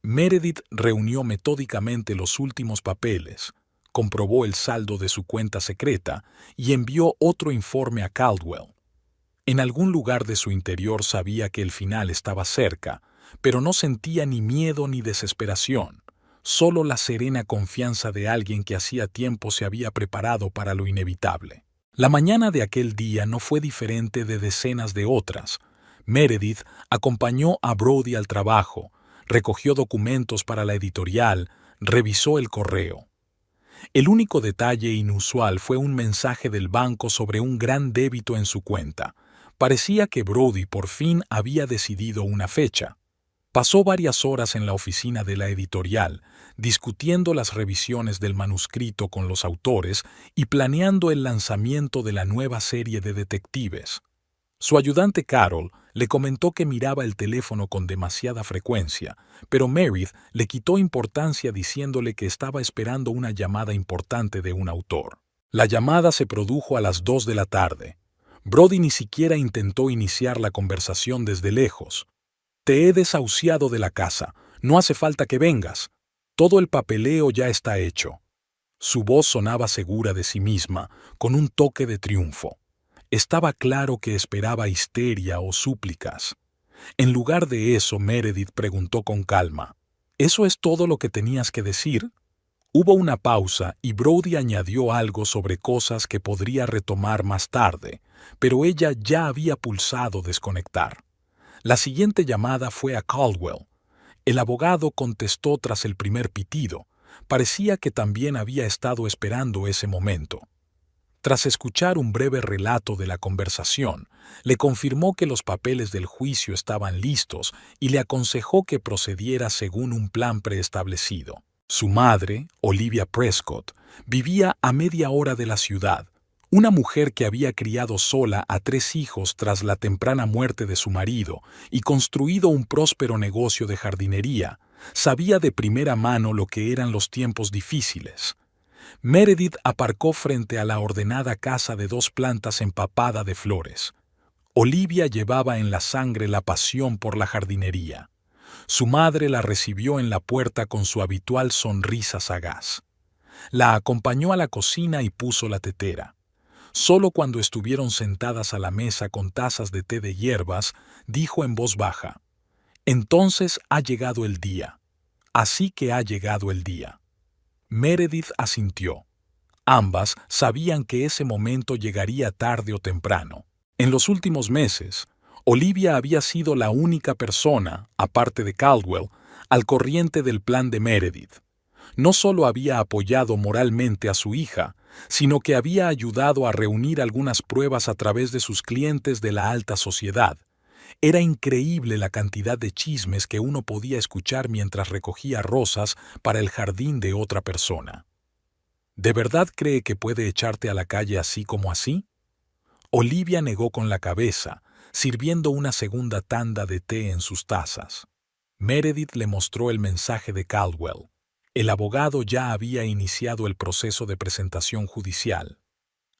Meredith reunió metódicamente los últimos papeles, comprobó el saldo de su cuenta secreta y envió otro informe a Caldwell. En algún lugar de su interior sabía que el final estaba cerca, pero no sentía ni miedo ni desesperación, solo la serena confianza de alguien que hacía tiempo se había preparado para lo inevitable. La mañana de aquel día no fue diferente de decenas de otras. Meredith acompañó a Brody al trabajo, recogió documentos para la editorial, revisó el correo. El único detalle inusual fue un mensaje del banco sobre un gran débito en su cuenta. Parecía que Brody por fin había decidido una fecha. Pasó varias horas en la oficina de la editorial, discutiendo las revisiones del manuscrito con los autores y planeando el lanzamiento de la nueva serie de detectives. Su ayudante Carol le comentó que miraba el teléfono con demasiada frecuencia, pero Meredith le quitó importancia diciéndole que estaba esperando una llamada importante de un autor. La llamada se produjo a las 2 de la tarde. Brody ni siquiera intentó iniciar la conversación desde lejos. «Te he desahuciado de la casa. No hace falta que vengas. Todo el papeleo ya está hecho». Su voz sonaba segura de sí misma, con un toque de triunfo. Estaba claro que esperaba histeria o súplicas. En lugar de eso, Meredith preguntó con calma, «¿Eso es todo lo que tenías que decir?» Hubo una pausa y Brody añadió algo sobre cosas que podría retomar más tarde, pero ella ya había pulsado desconectar. La siguiente llamada fue a Caldwell. El abogado contestó tras el primer pitido. Parecía que también había estado esperando ese momento. Tras escuchar un breve relato de la conversación, le confirmó que los papeles del juicio estaban listos y le aconsejó que procediera según un plan preestablecido. Su madre, Olivia Prescott, vivía a media hora de la ciudad. Una mujer que había criado sola a 3 hijos tras la temprana muerte de su marido y construido un próspero negocio de jardinería, sabía de primera mano lo que eran los tiempos difíciles. Meredith aparcó frente a la ordenada casa de 2 plantas empapada de flores. Olivia llevaba en la sangre la pasión por la jardinería. Su madre la recibió en la puerta con su habitual sonrisa sagaz. La acompañó a la cocina y puso la tetera. Solo cuando estuvieron sentadas a la mesa con tazas de té de hierbas, dijo en voz baja, «Entonces ha llegado el día. Así que ha llegado el día». Meredith asintió. Ambas sabían que ese momento llegaría tarde o temprano. En los últimos meses, Olivia había sido la única persona, aparte de Caldwell, al corriente del plan de Meredith. No solo había apoyado moralmente a su hija, sino que había ayudado a reunir algunas pruebas a través de sus clientes de la alta sociedad. Era increíble la cantidad de chismes que uno podía escuchar mientras recogía rosas para el jardín de otra persona. ¿De verdad cree que puede echarte a la calle así como así? Olivia negó con la cabeza, sirviendo una segunda tanda de té en sus tazas. Meredith le mostró el mensaje de Caldwell. El abogado ya había iniciado el proceso de presentación judicial.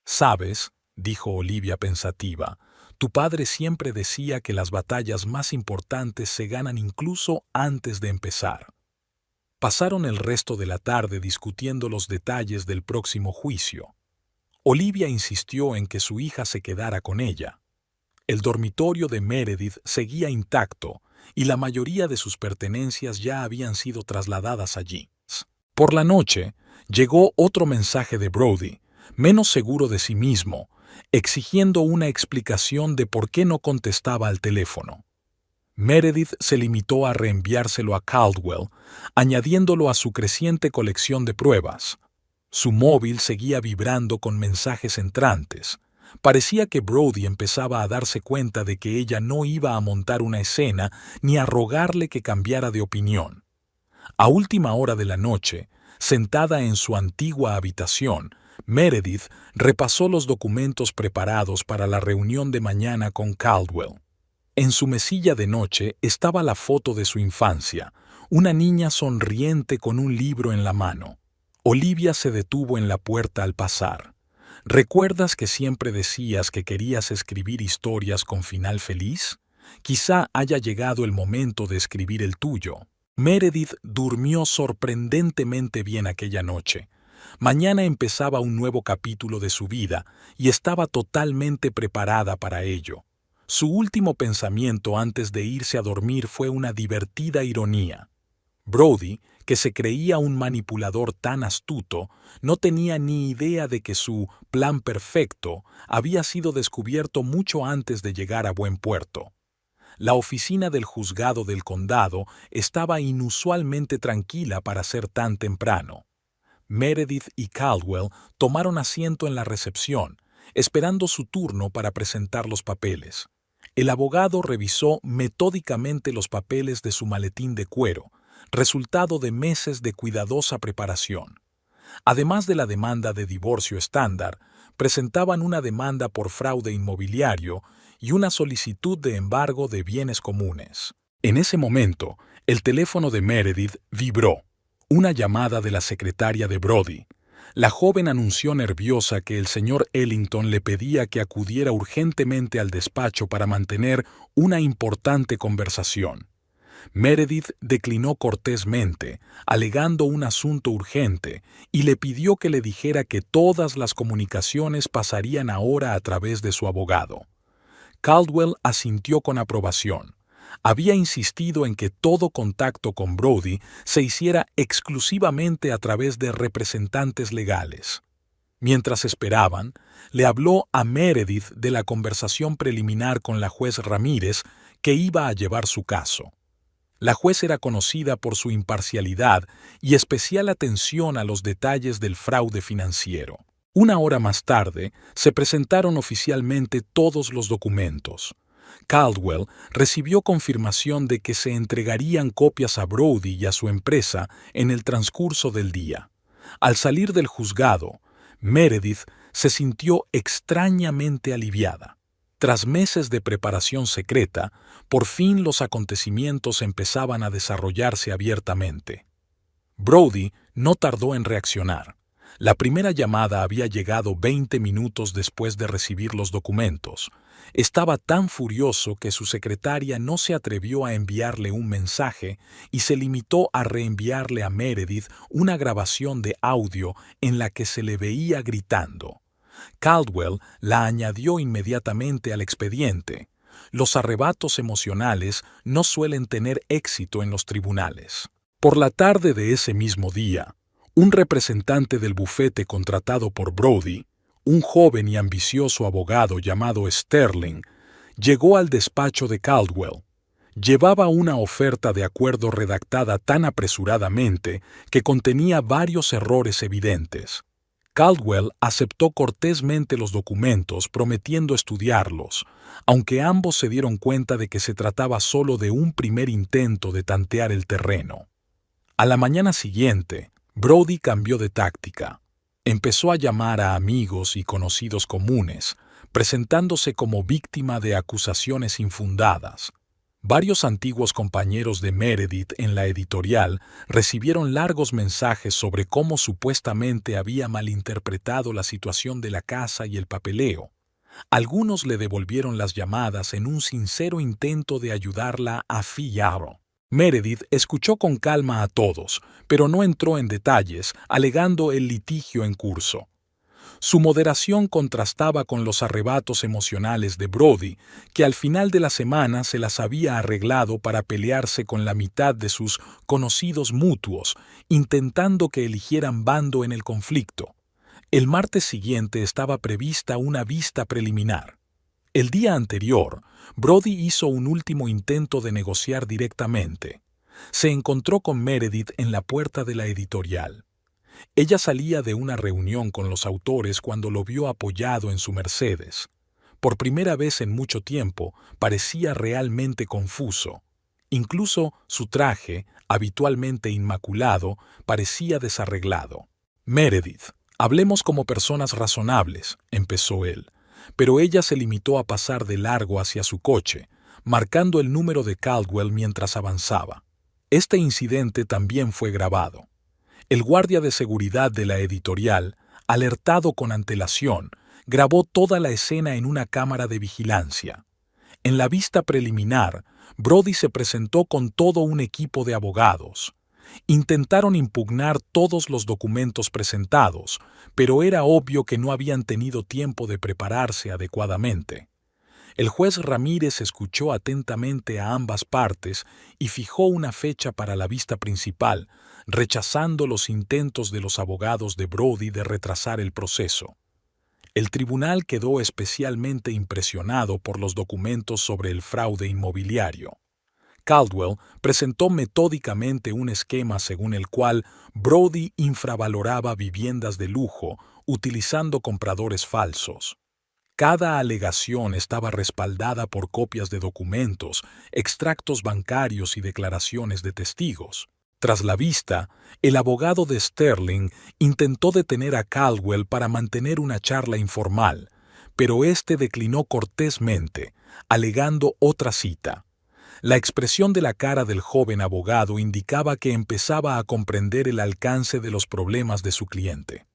«Sabes», dijo Olivia pensativa, «tu padre siempre decía que las batallas más importantes se ganan incluso antes de empezar». Pasaron el resto de la tarde discutiendo los detalles del próximo juicio. Olivia insistió en que su hija se quedara con ella. El dormitorio de Meredith seguía intacto y la mayoría de sus pertenencias ya habían sido trasladadas allí. Por la noche, llegó otro mensaje de Brody, menos seguro de sí mismo, exigiendo una explicación de por qué no contestaba al teléfono. Meredith se limitó a reenviárselo a Caldwell, añadiéndolo a su creciente colección de pruebas. Su móvil seguía vibrando con mensajes entrantes. Parecía que Brody empezaba a darse cuenta de que ella no iba a montar una escena ni a rogarle que cambiara de opinión. A última hora de la noche, sentada en su antigua habitación, Meredith repasó los documentos preparados para la reunión de mañana con Caldwell. En su mesilla de noche estaba la foto de su infancia, una niña sonriente con un libro en la mano. Olivia se detuvo en la puerta al pasar. ¿Recuerdas que siempre decías que querías escribir historias con final feliz? Quizá haya llegado el momento de escribir el tuyo. Meredith durmió sorprendentemente bien aquella noche. Mañana empezaba un nuevo capítulo de su vida y estaba totalmente preparada para ello. Su último pensamiento antes de irse a dormir fue una divertida ironía. Brody, que se creía un manipulador tan astuto, no tenía ni idea de que su plan perfecto había sido descubierto mucho antes de llegar a buen puerto. la oficina del juzgado del condado estaba inusualmente tranquila para ser tan temprano. Meredith y Caldwell tomaron asiento en la recepción, esperando su turno para presentar los papeles. El abogado revisó metódicamente los papeles de su maletín de cuero, resultado de meses de cuidadosa preparación. Además de la demanda de divorcio estándar, presentaban una demanda por fraude inmobiliario y una solicitud de embargo de bienes comunes. En ese momento, el teléfono de Meredith vibró. Una llamada de la secretaria de Brody. La joven anunció nerviosa que el señor Ellington le pedía que acudiera urgentemente al despacho para mantener una importante conversación. Meredith declinó cortésmente, alegando un asunto urgente, y le pidió que le dijera que todas las comunicaciones pasarían ahora a través de su abogado. Caldwell asintió con aprobación. Había insistido en que todo contacto con Brody se hiciera exclusivamente a través de representantes legales. Mientras esperaban, le habló a Meredith de la conversación preliminar con la juez Ramírez que iba a llevar su caso. La juez era conocida por su imparcialidad y especial atención a los detalles del fraude financiero. Una hora más tarde, se presentaron oficialmente todos los documentos. Caldwell recibió confirmación de que se entregarían copias a Brody y a su empresa en el transcurso del día. Al salir del juzgado, Meredith se sintió extrañamente aliviada. Tras meses de preparación secreta, por fin los acontecimientos empezaban a desarrollarse abiertamente. Brody no tardó en reaccionar. La primera llamada había llegado 20 minutos después de recibir los documentos. Estaba tan furioso que su secretaria no se atrevió a enviarle un mensaje y se limitó a reenviarle a Meredith una grabación de audio en la que se le veía gritando. Caldwell la añadió inmediatamente al expediente. Los arrebatos emocionales no suelen tener éxito en los tribunales. Por la tarde de ese mismo día, un representante del bufete contratado por Brody, un joven y ambicioso abogado llamado Sterling, llegó al despacho de Caldwell. Llevaba una oferta de acuerdo redactada tan apresuradamente que contenía varios errores evidentes. Caldwell aceptó cortésmente los documentos, prometiendo estudiarlos, aunque ambos se dieron cuenta de que se trataba solo de un primer intento de tantear el terreno. A la mañana siguiente, Brody cambió de táctica. Empezó a llamar a amigos y conocidos comunes, presentándose como víctima de acusaciones infundadas. Varios antiguos compañeros de Meredith en la editorial recibieron largos mensajes sobre cómo supuestamente había malinterpretado la situación de la casa y el papeleo. Algunos le devolvieron las llamadas en un sincero intento de ayudarla a fiarlo. Meredith escuchó con calma a todos, pero no entró en detalles, alegando el litigio en curso. Su moderación contrastaba con los arrebatos emocionales de Brody, que al final de la semana se las había arreglado para pelearse con la mitad de sus conocidos mutuos, intentando que eligieran bando en el conflicto. El martes siguiente estaba prevista una vista preliminar. El día anterior, Brody hizo un último intento de negociar directamente. Se encontró con Meredith en la puerta de la editorial. Ella salía de una reunión con los autores cuando lo vio apoyado en su Mercedes. Por primera vez en mucho tiempo, parecía realmente confuso. Incluso su traje, habitualmente inmaculado, parecía desarreglado. «Meredith, hablemos como personas razonables», empezó él, pero ella se limitó a pasar de largo hacia su coche, marcando el número de Caldwell mientras avanzaba. Este incidente también fue grabado. El guardia de seguridad de la editorial, alertado con antelación, grabó toda la escena en una cámara de vigilancia. En la vista preliminar, Brody se presentó con todo un equipo de abogados. Intentaron impugnar todos los documentos presentados, pero era obvio que no habían tenido tiempo de prepararse adecuadamente. El juez Ramírez escuchó atentamente a ambas partes y fijó una fecha para la vista principal, rechazando los intentos de los abogados de Brody de retrasar el proceso. El tribunal quedó especialmente impresionado por los documentos sobre el fraude inmobiliario. Caldwell presentó metódicamente un esquema según el cual Brody infravaloraba viviendas de lujo utilizando compradores falsos. Cada alegación estaba respaldada por copias de documentos, extractos bancarios y declaraciones de testigos. Tras la vista, el abogado de Sterling intentó detener a Caldwell para mantener una charla informal, pero éste declinó cortésmente, alegando otra cita. La expresión de la cara del joven abogado indicaba que empezaba a comprender el alcance de los problemas de su cliente.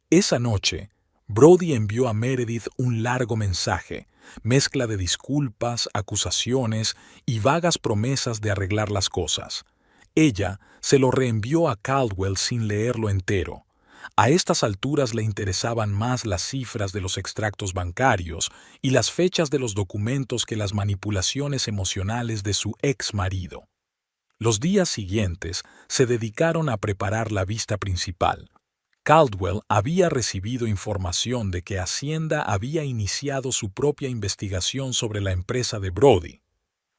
Esa noche, Brody envió a Meredith un largo mensaje, mezcla de disculpas, acusaciones y vagas promesas de arreglar las cosas. Ella se lo reenvió a Caldwell sin leerlo entero. A estas alturas le interesaban más las cifras de los extractos bancarios y las fechas de los documentos que las manipulaciones emocionales de su ex marido. Los días siguientes se dedicaron a preparar la vista principal. Caldwell había recibido información de que Hacienda había iniciado su propia investigación sobre la empresa de Brody.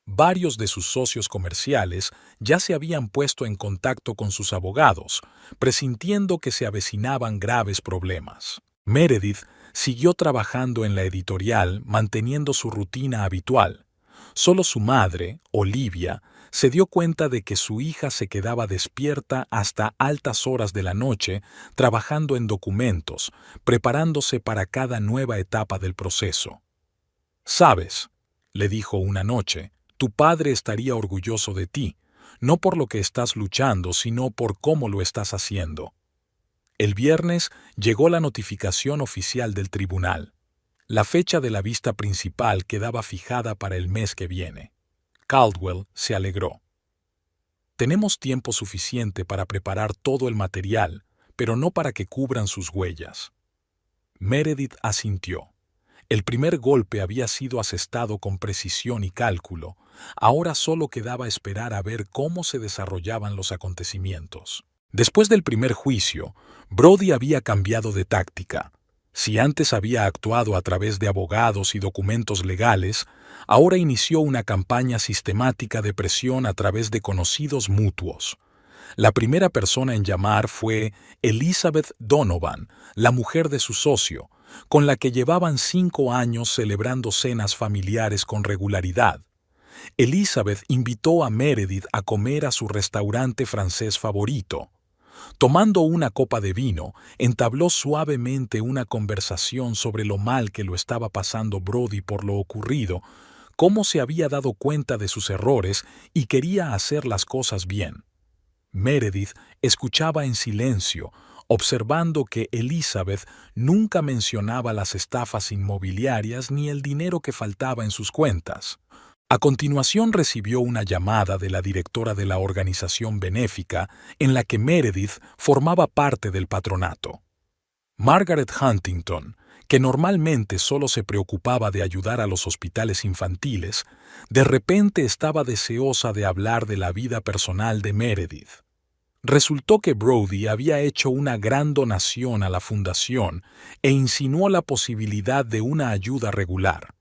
Varios de sus socios comerciales ya se habían puesto en contacto con sus abogados, presintiendo que se avecinaban graves problemas. Meredith siguió trabajando en la editorial, manteniendo su rutina habitual. Solo su madre, Olivia, se dio cuenta de que su hija se quedaba despierta hasta altas horas de la noche, trabajando en documentos, preparándose para cada nueva etapa del proceso. «¿Sabes?», le dijo una noche, «tu padre estaría orgulloso de ti, no por lo que estás luchando, sino por cómo lo estás haciendo». El viernes llegó la notificación oficial del tribunal. La fecha de la vista principal quedaba fijada para el mes que viene. Caldwell se alegró. «Tenemos tiempo suficiente para preparar todo el material, pero no para que cubran sus huellas». Meredith asintió. El primer golpe había sido asestado con precisión y cálculo. Ahora solo quedaba esperar a ver cómo se desarrollaban los acontecimientos. Después del primer juicio, Brody había cambiado de táctica. Si antes había actuado a través de abogados y documentos legales, ahora inició una campaña sistemática de presión a través de conocidos mutuos. La primera persona en llamar fue Elizabeth Donovan, la mujer de su socio, con la que llevaban 5 años celebrando cenas familiares con regularidad. Elizabeth invitó a Meredith a comer a su restaurante francés favorito. Tomando una copa de vino, entabló suavemente una conversación sobre lo mal que lo estaba pasando Brody por lo ocurrido, cómo se había dado cuenta de sus errores y quería hacer las cosas bien. Meredith escuchaba en silencio, observando que Elizabeth nunca mencionaba las estafas inmobiliarias ni el dinero que faltaba en sus cuentas. A continuación recibió una llamada de la directora de la organización benéfica en la que Meredith formaba parte del patronato. Margaret Huntington, que normalmente solo se preocupaba de ayudar a los hospitales infantiles, de repente estaba deseosa de hablar de la vida personal de Meredith. Resultó que Brody había hecho una gran donación a la fundación e insinuó la posibilidad de una ayuda regular.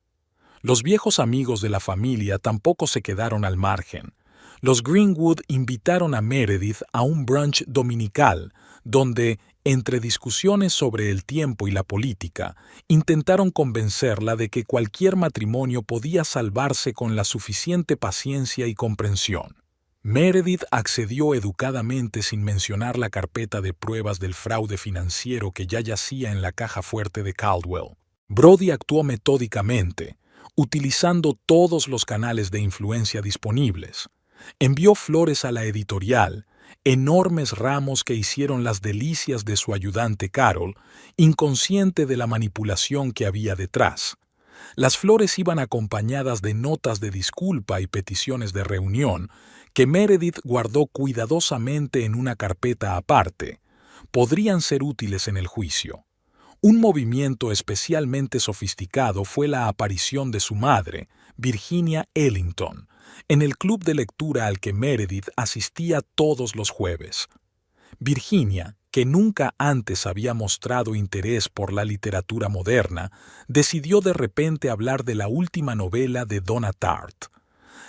Los viejos amigos de la familia tampoco se quedaron al margen. Los Greenwood invitaron a Meredith a un brunch dominical, donde, entre discusiones sobre el tiempo y la política, intentaron convencerla de que cualquier matrimonio podía salvarse con la suficiente paciencia y comprensión. Meredith accedió educadamente sin mencionar la carpeta de pruebas del fraude financiero que ya yacía en la caja fuerte de Caldwell. Brody actuó metódicamente, utilizando todos los canales de influencia disponibles. Envió flores a la editorial, enormes ramos que hicieron las delicias de su ayudante Carol, inconsciente de la manipulación que había detrás. Las flores iban acompañadas de notas de disculpa y peticiones de reunión, que Meredith guardó cuidadosamente en una carpeta aparte. Podrían ser útiles en el juicio. Un movimiento especialmente sofisticado fue la aparición de su madre, Virginia Ellington, en el club de lectura al que Meredith asistía todos los jueves. Virginia, que nunca antes había mostrado interés por la literatura moderna, decidió de repente hablar de la última novela de Donna Tartt.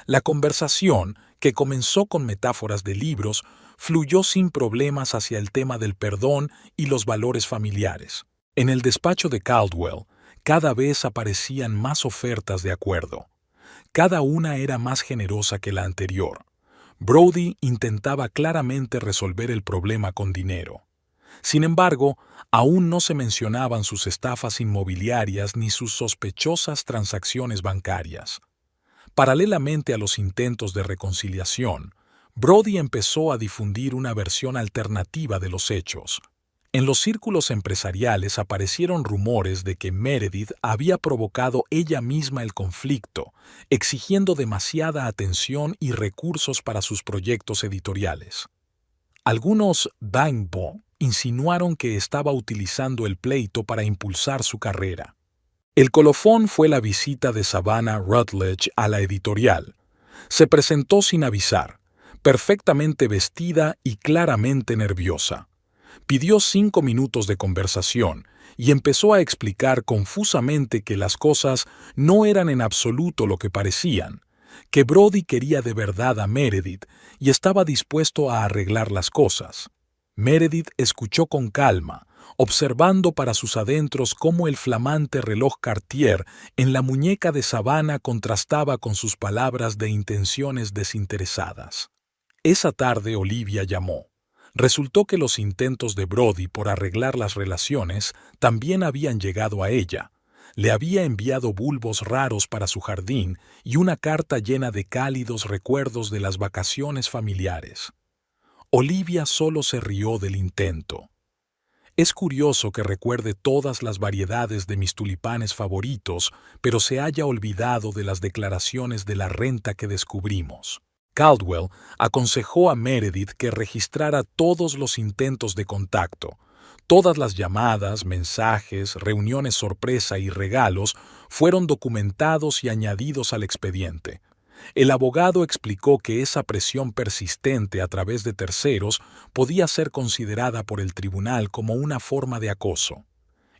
La conversación, que comenzó con metáforas de libros, fluyó sin problemas hacia el tema del perdón y los valores familiares. En el despacho de Caldwell, cada vez aparecían más ofertas de acuerdo. Cada una era más generosa que la anterior. Brody intentaba claramente resolver el problema con dinero. Sin embargo, aún no se mencionaban sus estafas inmobiliarias ni sus sospechosas transacciones bancarias. Paralelamente a los intentos de reconciliación, Brody empezó a difundir una versión alternativa de los hechos. En los círculos empresariales aparecieron rumores de que Meredith había provocado ella misma el conflicto, exigiendo demasiada atención y recursos para sus proyectos editoriales. Algunos Bainbo insinuaron que estaba utilizando el pleito para impulsar su carrera. El colofón fue la visita de Savannah Rutledge a la editorial. Se presentó sin avisar, perfectamente vestida y claramente nerviosa. Pidió 5 minutos de conversación y empezó a explicar confusamente que las cosas no eran en absoluto lo que parecían, que Brody quería de verdad a Meredith y estaba dispuesto a arreglar las cosas. Meredith escuchó con calma, observando para sus adentros cómo el flamante reloj Cartier en la muñeca de Savannah contrastaba con sus palabras de intenciones desinteresadas. Esa tarde Olivia llamó. Resultó que los intentos de Brody por arreglar las relaciones también habían llegado a ella. Le había enviado bulbos raros para su jardín y una carta llena de cálidos recuerdos de las vacaciones familiares. Olivia solo se rió del intento. Es curioso que recuerde todas las variedades de mis tulipanes favoritos, pero se haya olvidado de las declaraciones de la renta que descubrimos. Caldwell aconsejó a Meredith que registrara todos los intentos de contacto. Todas las llamadas, mensajes, reuniones sorpresa y regalos fueron documentados y añadidos al expediente. El abogado explicó que esa presión persistente a través de terceros podía ser considerada por el tribunal como una forma de acoso.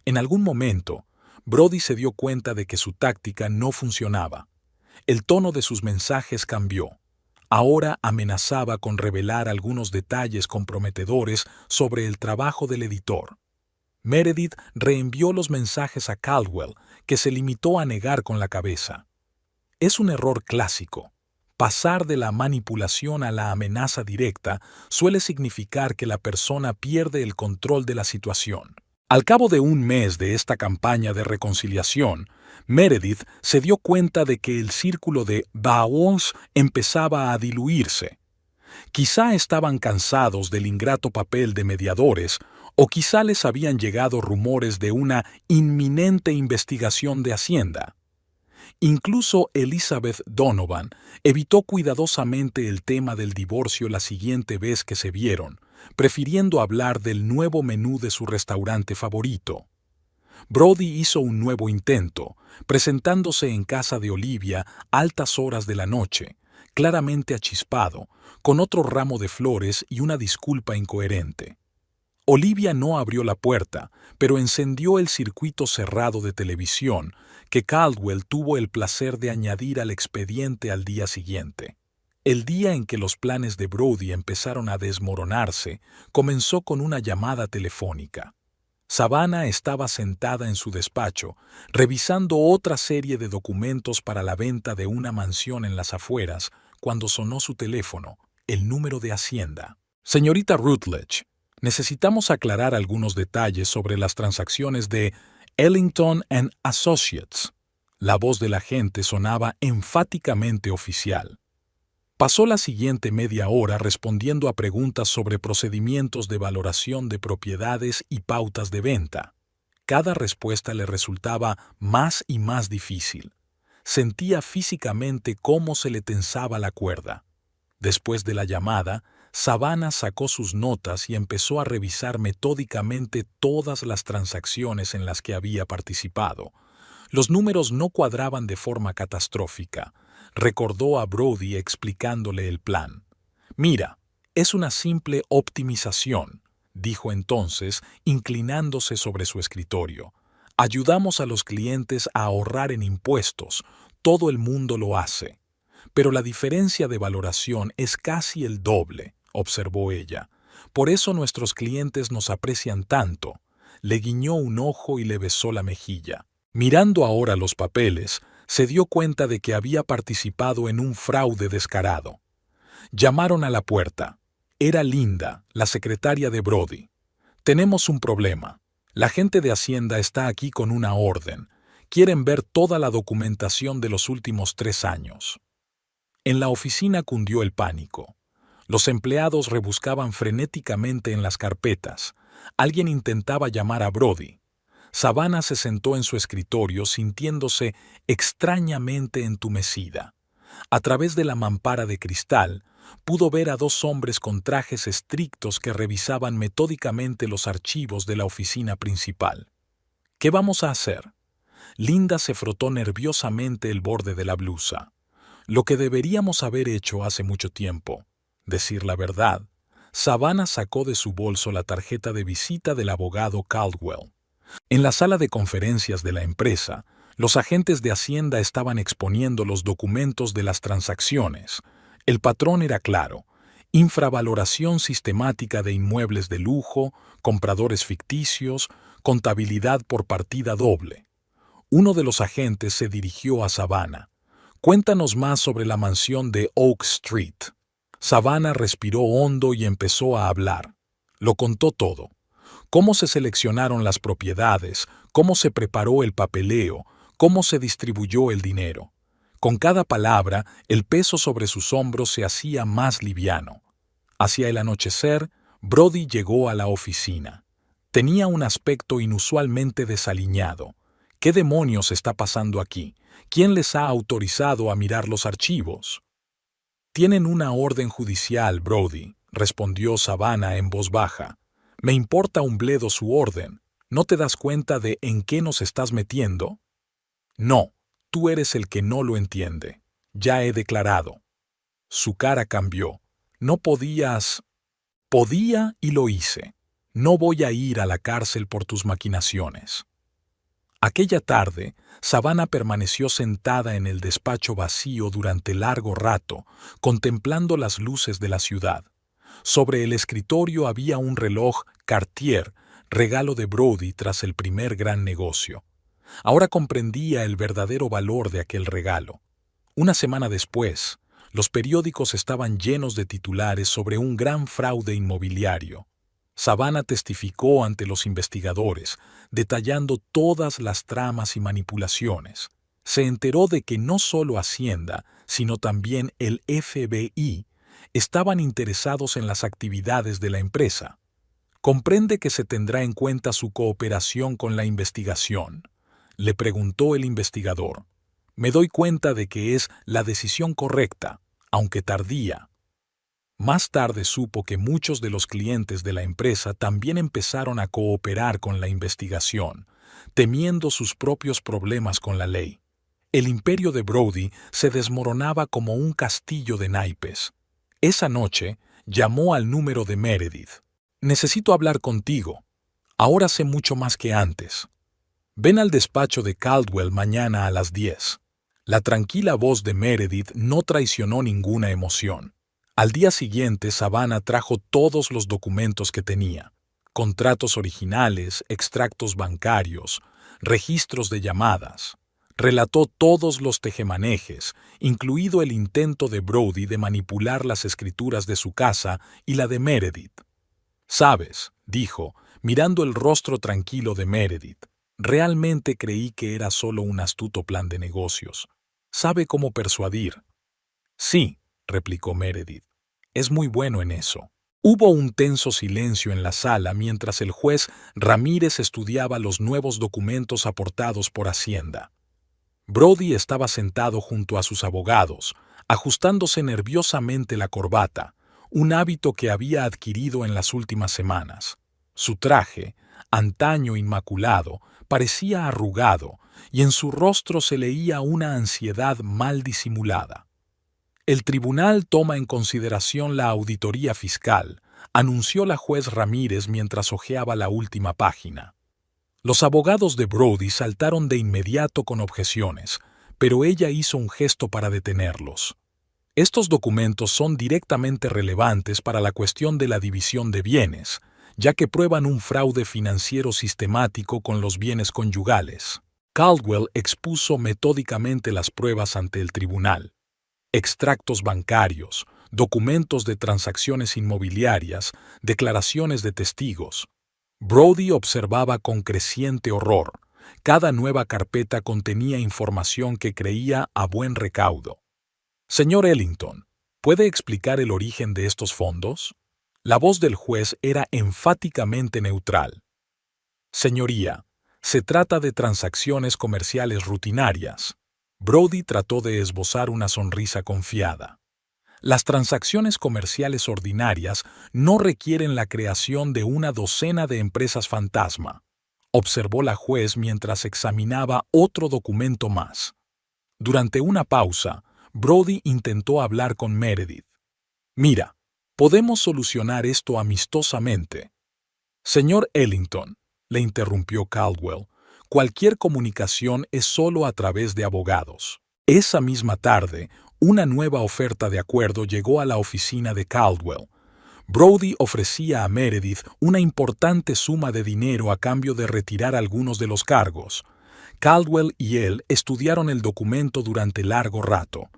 En algún momento, Brody se dio cuenta de que su táctica no funcionaba. El tono de sus mensajes cambió. Ahora amenazaba con revelar algunos detalles comprometedores sobre el trabajo del editor. Meredith reenvió los mensajes a Caldwell, que se limitó a negar con la cabeza. Es un error clásico. Pasar de la manipulación a la amenaza directa suele significar que la persona pierde el control de la situación. Al cabo de un mes de esta campaña de reconciliación, Meredith se dio cuenta de que el círculo de Bowles empezaba a diluirse. Quizá estaban cansados del ingrato papel de mediadores, o quizá les habían llegado rumores de una inminente investigación de Hacienda. Incluso Elizabeth Donovan evitó cuidadosamente el tema del divorcio la siguiente vez que se vieron, prefiriendo hablar del nuevo menú de su restaurante favorito. Brody hizo un nuevo intento, presentándose en casa de Olivia a altas horas de la noche, claramente achispado, con otro ramo de flores y una disculpa incoherente. Olivia no abrió la puerta, pero encendió el circuito cerrado de televisión que Caldwell tuvo el placer de añadir al expediente al día siguiente. El día en que los planes de Brody empezaron a desmoronarse, comenzó con una llamada telefónica. Savannah estaba sentada en su despacho, revisando otra serie de documentos para la venta de una mansión en las afueras, cuando sonó su teléfono, el número de Hacienda. Señorita Rutledge, necesitamos aclarar algunos detalles sobre las transacciones de Ellington & Associates. La voz del agente sonaba enfáticamente oficial. Pasó la siguiente media hora respondiendo a preguntas sobre procedimientos de valoración de propiedades y pautas de venta. Cada respuesta le resultaba más y más difícil. Sentía físicamente cómo se le tensaba la cuerda. Después de la llamada, Savannah sacó sus notas y empezó a revisar metódicamente todas las transacciones en las que había participado. Los números no cuadraban de forma catastrófica. Recordó a Brody explicándole el plan. «Mira, es una simple optimización. dijo entonces, inclinándose sobre su escritorio. Ayudamos a los clientes a ahorrar en impuestos. Todo el mundo lo hace. Pero la diferencia de valoración es casi el doble, observó ella. Por eso nuestros clientes nos aprecian tanto. Le guiñó un ojo y le besó la mejilla. Mirando ahora los papeles, se dio cuenta de que había participado en un fraude descarado. Llamaron a la puerta. Era Linda, la secretaria de Brody. Tenemos un problema. La gente de Hacienda está aquí con una orden. Quieren ver toda la documentación de los últimos 3 años. En la oficina cundió el pánico. Los empleados rebuscaban frenéticamente en las carpetas. Alguien intentaba llamar a Brody. Savannah se sentó en su escritorio sintiéndose extrañamente entumecida. A través de la mampara de cristal, pudo ver a 2 hombres con trajes estrictos que revisaban metódicamente los archivos de la oficina principal. ¿Qué vamos a hacer? Linda se frotó nerviosamente el borde de la blusa. Lo que deberíamos haber hecho hace mucho tiempo. Decir la verdad. Savannah sacó de su bolso la tarjeta de visita del abogado Caldwell. En la sala de conferencias de la empresa, los agentes de Hacienda estaban exponiendo los documentos de las transacciones. El patrón era claro: infravaloración sistemática de inmuebles de lujo, compradores ficticios, contabilidad por partida doble. Uno de los agentes se dirigió a Savannah. Cuéntanos más sobre la mansión de Oak Street. Savannah respiró hondo y empezó a hablar. Lo contó todo. Cómo se seleccionaron las propiedades, cómo se preparó el papeleo, cómo se distribuyó el dinero. Con cada palabra, el peso sobre sus hombros se hacía más liviano. Hacia el anochecer, Brody llegó a la oficina. Tenía un aspecto inusualmente desaliñado. ¿Qué demonios está pasando aquí? ¿Quién les ha autorizado a mirar los archivos? Tienen una orden judicial, Brody, respondió Savannah en voz baja. Me importa un bledo su orden. ¿No te das cuenta de en qué nos estás metiendo? No, tú eres el que no lo entiende. Ya he declarado. Su cara cambió. No podías... Podía y lo hice. No voy a ir a la cárcel por tus maquinaciones. Aquella tarde, Savannah permaneció sentada en el despacho vacío durante largo rato, contemplando las luces de la ciudad. Sobre el escritorio había un reloj Cartier, regalo de Brody tras el primer gran negocio. Ahora comprendía el verdadero valor de aquel regalo. Una semana después, los periódicos estaban llenos de titulares sobre un gran fraude inmobiliario. Savannah testificó ante los investigadores, detallando todas las tramas y manipulaciones. Se enteró de que no solo Hacienda, sino también el FBI, estaban interesados en las actividades de la empresa. ¿Comprende que se tendrá en cuenta su cooperación con la investigación?, le preguntó el investigador. Me doy cuenta de que es la decisión correcta, aunque tardía. Más tarde supo que muchos de los clientes de la empresa también empezaron a cooperar con la investigación, temiendo sus propios problemas con la ley. El imperio de Brody se desmoronaba como un castillo de naipes. Esa noche llamó al número de Meredith. Necesito hablar contigo. Ahora sé mucho más que antes. Ven al despacho de Caldwell mañana a las 10. La tranquila voz de Meredith no traicionó ninguna emoción. Al día siguiente, Savannah trajo todos los documentos que tenía: contratos originales, extractos bancarios, registros de llamadas. Relató todos los tejemanejes, incluido el intento de Brody de manipular las escrituras de su casa y la de Meredith. «Sabes», dijo, mirando el rostro tranquilo de Meredith, «realmente creí que era solo un astuto plan de negocios. Sabe cómo persuadir». «Sí», replicó Meredith, «es muy bueno en eso». Hubo un tenso silencio en la sala mientras el juez Ramírez estudiaba los nuevos documentos aportados por Hacienda. Brody estaba sentado junto a sus abogados, ajustándose nerviosamente la corbata, un hábito que había adquirido en las últimas semanas. Su traje, antaño inmaculado, parecía arrugado, y en su rostro se leía una ansiedad mal disimulada. El tribunal toma en consideración la auditoría fiscal, anunció la juez Ramírez mientras hojeaba la última página. Los abogados de Brody saltaron de inmediato con objeciones, pero ella hizo un gesto para detenerlos. Estos documentos son directamente relevantes para la cuestión de la división de bienes, ya que prueban un fraude financiero sistemático con los bienes conyugales. Caldwell expuso metódicamente las pruebas ante el tribunal. Extractos bancarios, documentos de transacciones inmobiliarias, declaraciones de testigos. Brody observaba con creciente horror. Cada nueva carpeta contenía información que creía a buen recaudo. Señor Ellington, ¿puede explicar el origen de estos fondos? La voz del juez era enfáticamente neutral. Señoría, se trata de transacciones comerciales rutinarias. Brody trató de esbozar una sonrisa confiada. Las transacciones comerciales ordinarias no requieren la creación de una docena de empresas fantasma, observó la juez mientras examinaba otro documento más. Durante una pausa, Brody intentó hablar con Meredith. Mira, podemos solucionar esto amistosamente. Señor Ellington, le interrumpió Caldwell, cualquier comunicación es solo a través de abogados. Esa misma tarde, una nueva oferta de acuerdo llegó a la oficina de Caldwell. Brody ofrecía a Meredith una importante suma de dinero a cambio de retirar algunos de los cargos. Caldwell y él estudiaron el documento durante largo rato.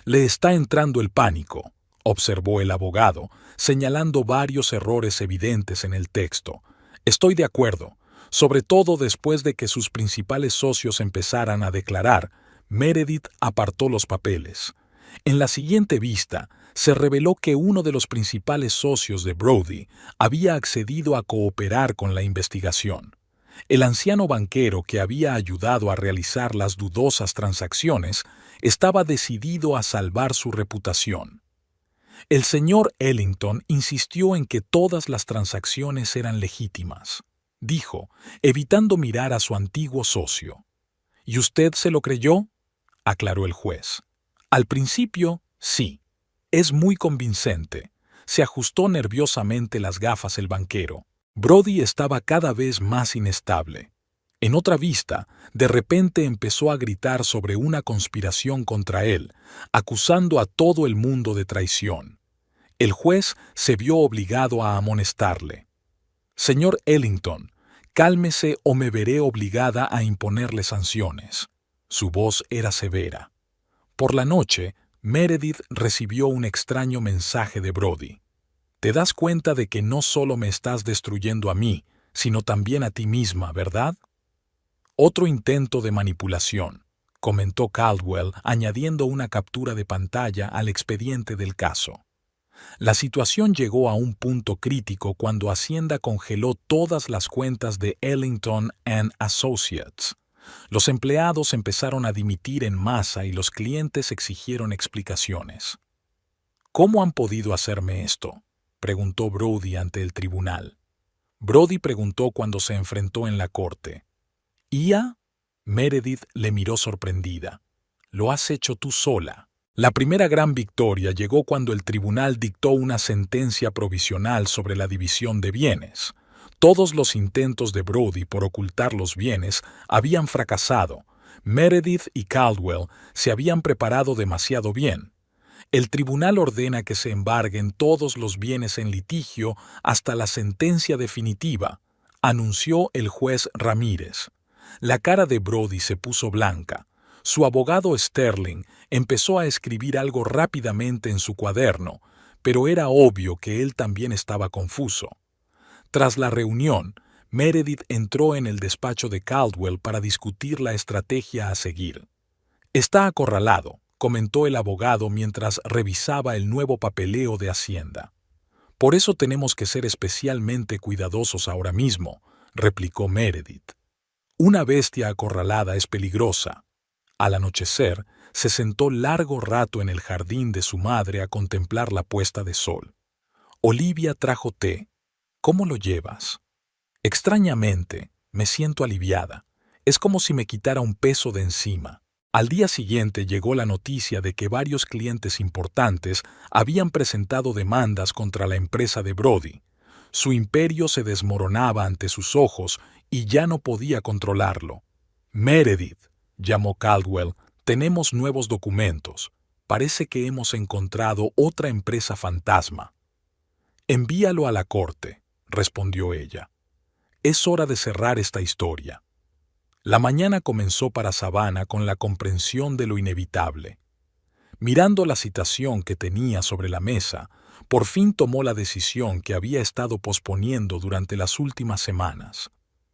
Le está entrando el pánico, observó el abogado, señalando varios errores evidentes en el texto. Estoy de acuerdo, sobre todo después de que sus principales socios empezaran a declarar. Meredith apartó los papeles. En la siguiente vista, se reveló que uno de los principales socios de Brody había accedido a cooperar con la investigación. El anciano banquero que había ayudado a realizar las dudosas transacciones estaba decidido a salvar su reputación. El señor Ellington insistió en que todas las transacciones eran legítimas, dijo, evitando mirar a su antiguo socio. ¿Y usted se lo creyó?, aclaró el juez. Al principio, sí. Es muy convincente. Se ajustó nerviosamente las gafas el banquero. Brody estaba cada vez más inestable. En otra vista, de repente empezó a gritar sobre una conspiración contra él, acusando a todo el mundo de traición. El juez se vio obligado a amonestarle. Señor Ellington, cálmese o me veré obligada a imponerle sanciones. Su voz era severa. Por la noche, Meredith recibió un extraño mensaje de Brody. Te das cuenta de que no solo me estás destruyendo a mí, sino también a ti misma, ¿verdad? Otro intento de manipulación, comentó Caldwell, añadiendo una captura de pantalla al expediente del caso. La situación llegó a un punto crítico cuando Hacienda congeló todas las cuentas de Ellington & Associates. Los empleados empezaron a dimitir en masa y los clientes exigieron explicaciones. ¿Cómo han podido hacerme esto?, preguntó Brody ante el tribunal. Brody preguntó cuando se enfrentó en la corte. ¿Ia? Meredith le miró sorprendida. Lo has hecho tú sola. La primera gran victoria llegó cuando el tribunal dictó una sentencia provisional sobre la división de bienes. Todos los intentos de Brody por ocultar los bienes habían fracasado. Meredith y Caldwell se habían preparado demasiado bien. El tribunal ordena que se embarguen todos los bienes en litigio hasta la sentencia definitiva, anunció el juez Ramírez. La cara de Brody se puso blanca. Su abogado Sterling empezó a escribir algo rápidamente en su cuaderno, pero era obvio que él también estaba confuso. Tras la reunión, Meredith entró en el despacho de Caldwell para discutir la estrategia a seguir. Está acorralado, comentó el abogado mientras revisaba el nuevo papeleo de Hacienda. Por eso tenemos que ser especialmente cuidadosos ahora mismo, replicó Meredith. Una bestia acorralada es peligrosa. Al anochecer, se sentó largo rato en el jardín de su madre a contemplar la puesta de sol. Olivia trajo té. ¿Cómo lo llevas? Extrañamente, me siento aliviada. Es como si me quitara un peso de encima. Al día siguiente llegó la noticia de que varios clientes importantes habían presentado demandas contra la empresa de Brody. Su imperio se desmoronaba ante sus ojos y ya no podía controlarlo. Meredith, llamó Caldwell, tenemos nuevos documentos. Parece que hemos encontrado otra empresa fantasma. Envíalo a la corte, respondió ella. Es hora de cerrar esta historia. La mañana comenzó para Savannah con la comprensión de lo inevitable. Mirando la citación que tenía sobre la mesa, por fin tomó la decisión que había estado posponiendo durante las últimas semanas.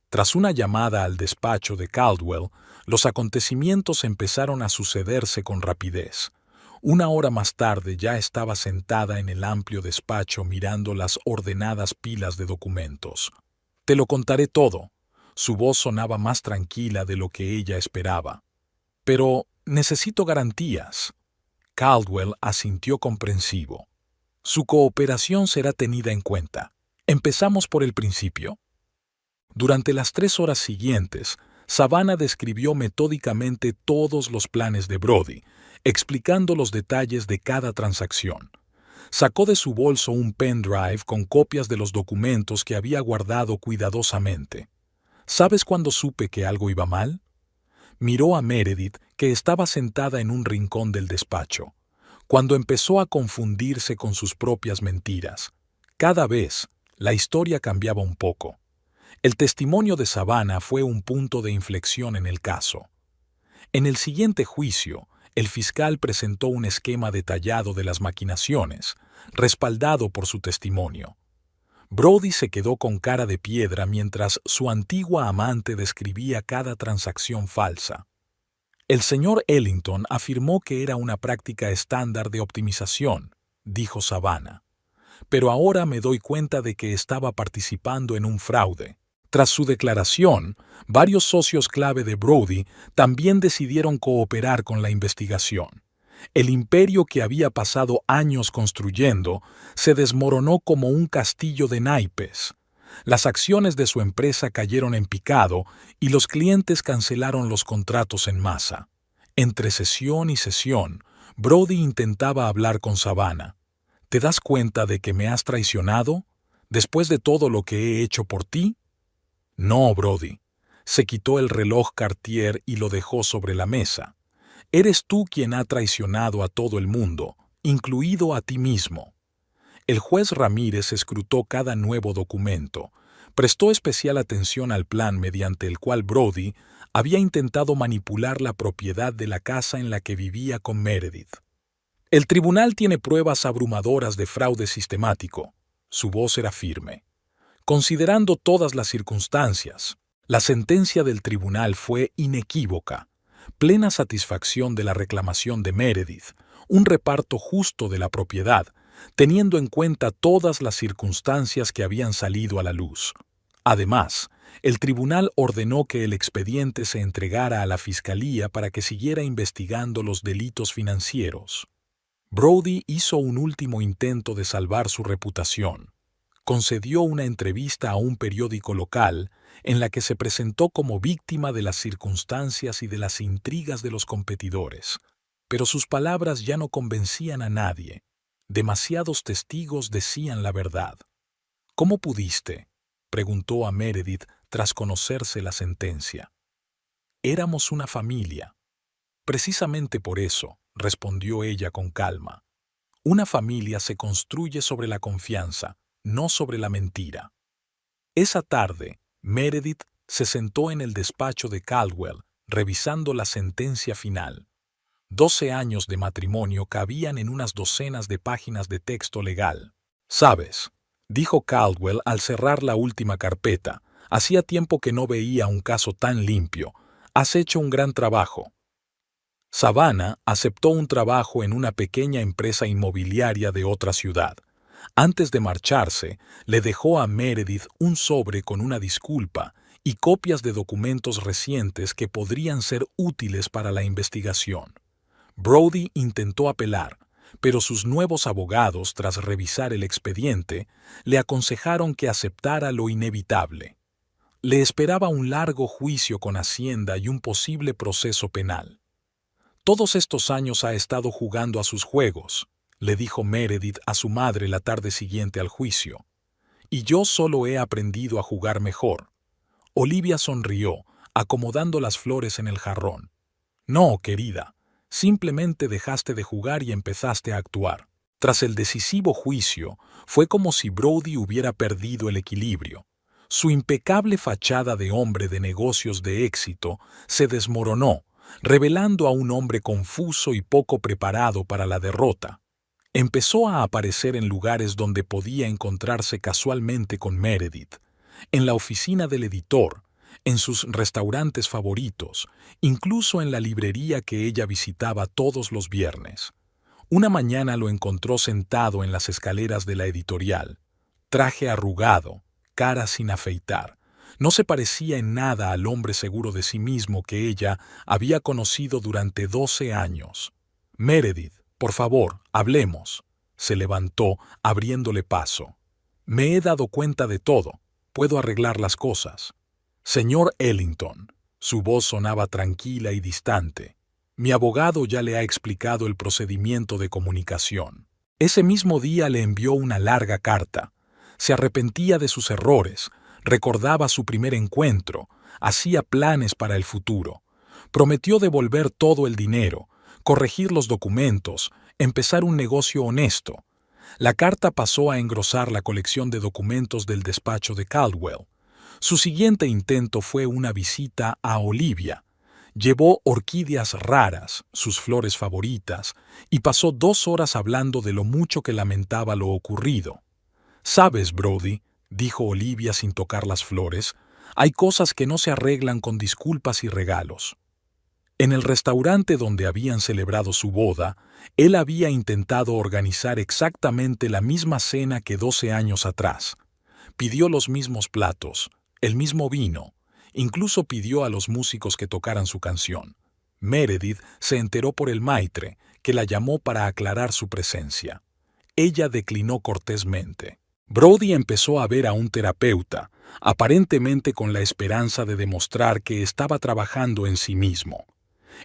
Tras una llamada al despacho de Caldwell, los acontecimientos empezaron a sucederse con rapidez. Una hora más tarde ya estaba sentada en el amplio despacho mirando las ordenadas pilas de documentos. «Te lo contaré todo». Su voz sonaba más tranquila de lo que ella esperaba. «Pero necesito garantías». Caldwell asintió comprensivo. «Su cooperación será tenida en cuenta. Empezamos por el principio». Durante las 3 horas siguientes, Savannah describió metódicamente todos los planes de Brody, explicando los detalles de cada transacción. Sacó de su bolso un pendrive con copias de los documentos que había guardado cuidadosamente. ¿Sabes cuándo supe que algo iba mal? Miró a Meredith, que estaba sentada en un rincón del despacho, cuando empezó a confundirse con sus propias mentiras. Cada vez, la historia cambiaba un poco. El testimonio de Savannah fue un punto de inflexión en el caso. En el siguiente juicio, el fiscal presentó un esquema detallado de las maquinaciones, respaldado por su testimonio. Brody se quedó con cara de piedra mientras su antigua amante describía cada transacción falsa. El señor Ellington afirmó que era una práctica estándar de optimización, dijo Savannah. Pero ahora me doy cuenta de que estaba participando en un fraude. Tras su declaración, varios socios clave de Brody también decidieron cooperar con la investigación. El imperio que había pasado años construyendo se desmoronó como un castillo de naipes. Las acciones de su empresa cayeron en picado y los clientes cancelaron los contratos en masa. Entre sesión y sesión, Brody intentaba hablar con Savannah. ¿Te das cuenta de que me has traicionado? ¿Después de todo lo que he hecho por ti? No, Brody. Se quitó el reloj Cartier y lo dejó sobre la mesa. Eres tú quien ha traicionado a todo el mundo, incluido a ti mismo. El juez Ramírez escrutó cada nuevo documento. Prestó especial atención al plan mediante el cual Brody había intentado manipular la propiedad de la casa en la que vivía con Meredith. El tribunal tiene pruebas abrumadoras de fraude sistemático. Su voz era firme. Considerando todas las circunstancias, la sentencia del tribunal fue inequívoca. Plena satisfacción de la reclamación de Meredith, un reparto justo de la propiedad, teniendo en cuenta todas las circunstancias que habían salido a la luz. Además, el tribunal ordenó que el expediente se entregara a la fiscalía para que siguiera investigando los delitos financieros. Brody hizo un último intento de salvar su reputación. Concedió una entrevista a un periódico local en la que se presentó como víctima de las circunstancias y de las intrigas de los competidores. Pero sus palabras ya no convencían a nadie. Demasiados testigos decían la verdad. «¿Cómo pudiste?», preguntó a Meredith tras conocerse la sentencia. «Éramos una familia». «Precisamente por eso», respondió ella con calma. «Una familia se construye sobre la confianza, no sobre la mentira». Esa tarde, Meredith se sentó en el despacho de Caldwell, revisando la sentencia final. 12 años de matrimonio cabían en unas docenas de páginas de texto legal. «¿Sabes?», dijo Caldwell al cerrar la última carpeta. «Hacía tiempo que no veía un caso tan limpio. Has hecho un gran trabajo». Savannah aceptó un trabajo en una pequeña empresa inmobiliaria de otra ciudad. Antes de marcharse, le dejó a Meredith un sobre con una disculpa y copias de documentos recientes que podrían ser útiles para la investigación. Brody intentó apelar, pero sus nuevos abogados, tras revisar el expediente, le aconsejaron que aceptara lo inevitable. Le esperaba un largo juicio con Hacienda y un posible proceso penal. Todos estos años ha estado jugando a sus juegos, le dijo Meredith a su madre la tarde siguiente al juicio. Y yo solo he aprendido a jugar mejor. Olivia sonrió, acomodando las flores en el jarrón. No, querida, simplemente dejaste de jugar y empezaste a actuar. Tras el decisivo juicio, fue como si Brody hubiera perdido el equilibrio. Su impecable fachada de hombre de negocios de éxito se desmoronó, revelando a un hombre confuso y poco preparado para la derrota. Empezó a aparecer en lugares donde podía encontrarse casualmente con Meredith, en la oficina del editor, en sus restaurantes favoritos, incluso en la librería que ella visitaba todos los viernes. Una mañana lo encontró sentado en las escaleras de la editorial, traje arrugado, cara sin afeitar. No se parecía en nada al hombre seguro de sí mismo que ella había conocido durante 12 años. Meredith, por favor, hablemos. Se levantó, abriéndole paso. Me he dado cuenta de todo. Puedo arreglar las cosas. Señor Ellington, su voz sonaba tranquila y distante. Mi abogado ya le ha explicado el procedimiento de comunicación. Ese mismo día le envió una larga carta. Se arrepentía de sus errores, recordaba su primer encuentro, hacía planes para el futuro. Prometió devolver todo el dinero, corregir los documentos, empezar un negocio honesto. La carta pasó a engrosar la colección de documentos del despacho de Caldwell. Su siguiente intento fue una visita a Olivia. Llevó orquídeas raras, sus flores favoritas, y pasó 2 horas hablando de lo mucho que lamentaba lo ocurrido. «Sabes, Brody», dijo Olivia sin tocar las flores, «hay cosas que no se arreglan con disculpas y regalos». En el restaurante donde habían celebrado su boda, él había intentado organizar exactamente la misma cena que 12 años atrás. Pidió los mismos platos, el mismo vino, incluso pidió a los músicos que tocaran su canción. Meredith se enteró por el maitre, que la llamó para aclarar su presencia. Ella declinó cortésmente. Brody empezó a ver a un terapeuta, aparentemente con la esperanza de demostrar que estaba trabajando en sí mismo.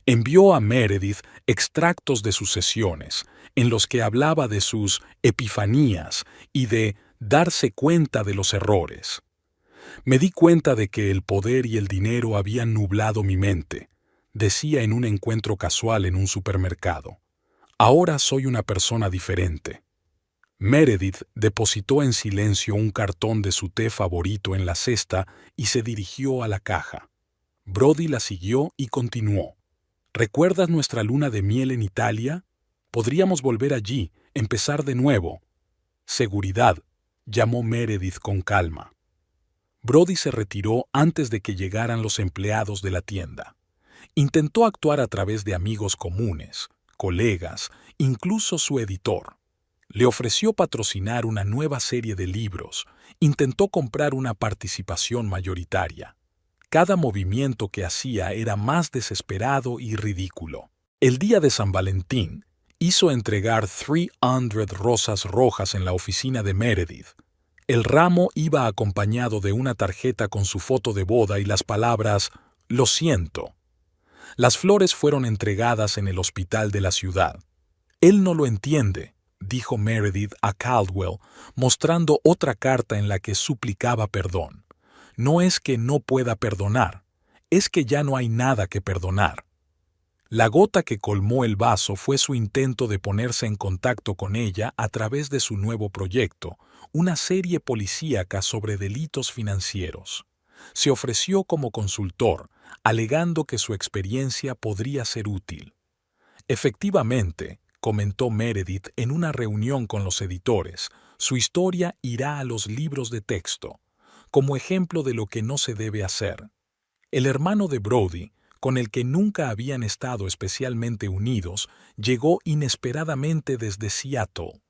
Envió a Meredith extractos de sus sesiones, en los que hablaba de sus epifanías y de darse cuenta de los errores. Me di cuenta de que el poder y el dinero habían nublado mi mente, decía en un encuentro casual en un supermercado. Ahora soy una persona diferente. Meredith depositó en silencio un cartón de su té favorito en la cesta y se dirigió a la caja. Brody la siguió y continuó. ¿Recuerdas nuestra luna de miel en Italia? Podríamos volver allí, empezar de nuevo. Seguridad, llamó Meredith con calma. Brody se retiró antes de que llegaran los empleados de la tienda. Intentó actuar a través de amigos comunes, colegas, incluso su editor. Le ofreció patrocinar una nueva serie de libros, intentó comprar una participación mayoritaria. Cada movimiento que hacía era más desesperado y ridículo. El día de San Valentín, hizo entregar 300 rosas rojas en la oficina de Meredith. El ramo iba acompañado de una tarjeta con su foto de boda y las palabras «Lo siento». Las flores fueron entregadas en el hospital de la ciudad. «Él no lo entiende», dijo Meredith a Caldwell, mostrando otra carta en la que suplicaba perdón. No es que no pueda perdonar, es que ya no hay nada que perdonar. La gota que colmó el vaso fue su intento de ponerse en contacto con ella a través de su nuevo proyecto, una serie policíaca sobre delitos financieros. Se ofreció como consultor, alegando que su experiencia podría ser útil. Efectivamente, comentó Meredith en una reunión con los editores, su historia irá a los libros de texto, como ejemplo de lo que no se debe hacer. El hermano de Brody, con el que nunca habían estado especialmente unidos, llegó inesperadamente desde Seattle.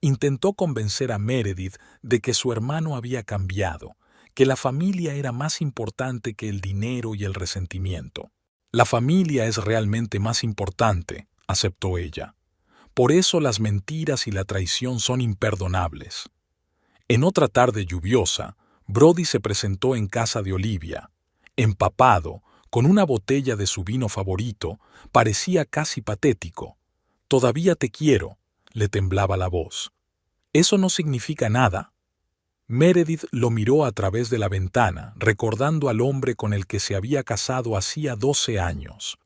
Intentó convencer a Meredith de que su hermano había cambiado, que la familia era más importante que el dinero y el resentimiento. La familia es realmente más importante, aceptó ella. Por eso las mentiras y la traición son imperdonables. En otra tarde lluviosa, Brody se presentó en casa de Olivia, empapado, con una botella de su vino favorito, parecía casi patético. «Todavía te quiero», le temblaba la voz. «Eso no significa nada». Meredith lo miró a través de la ventana, recordando al hombre con el que se había casado hacía 12 años.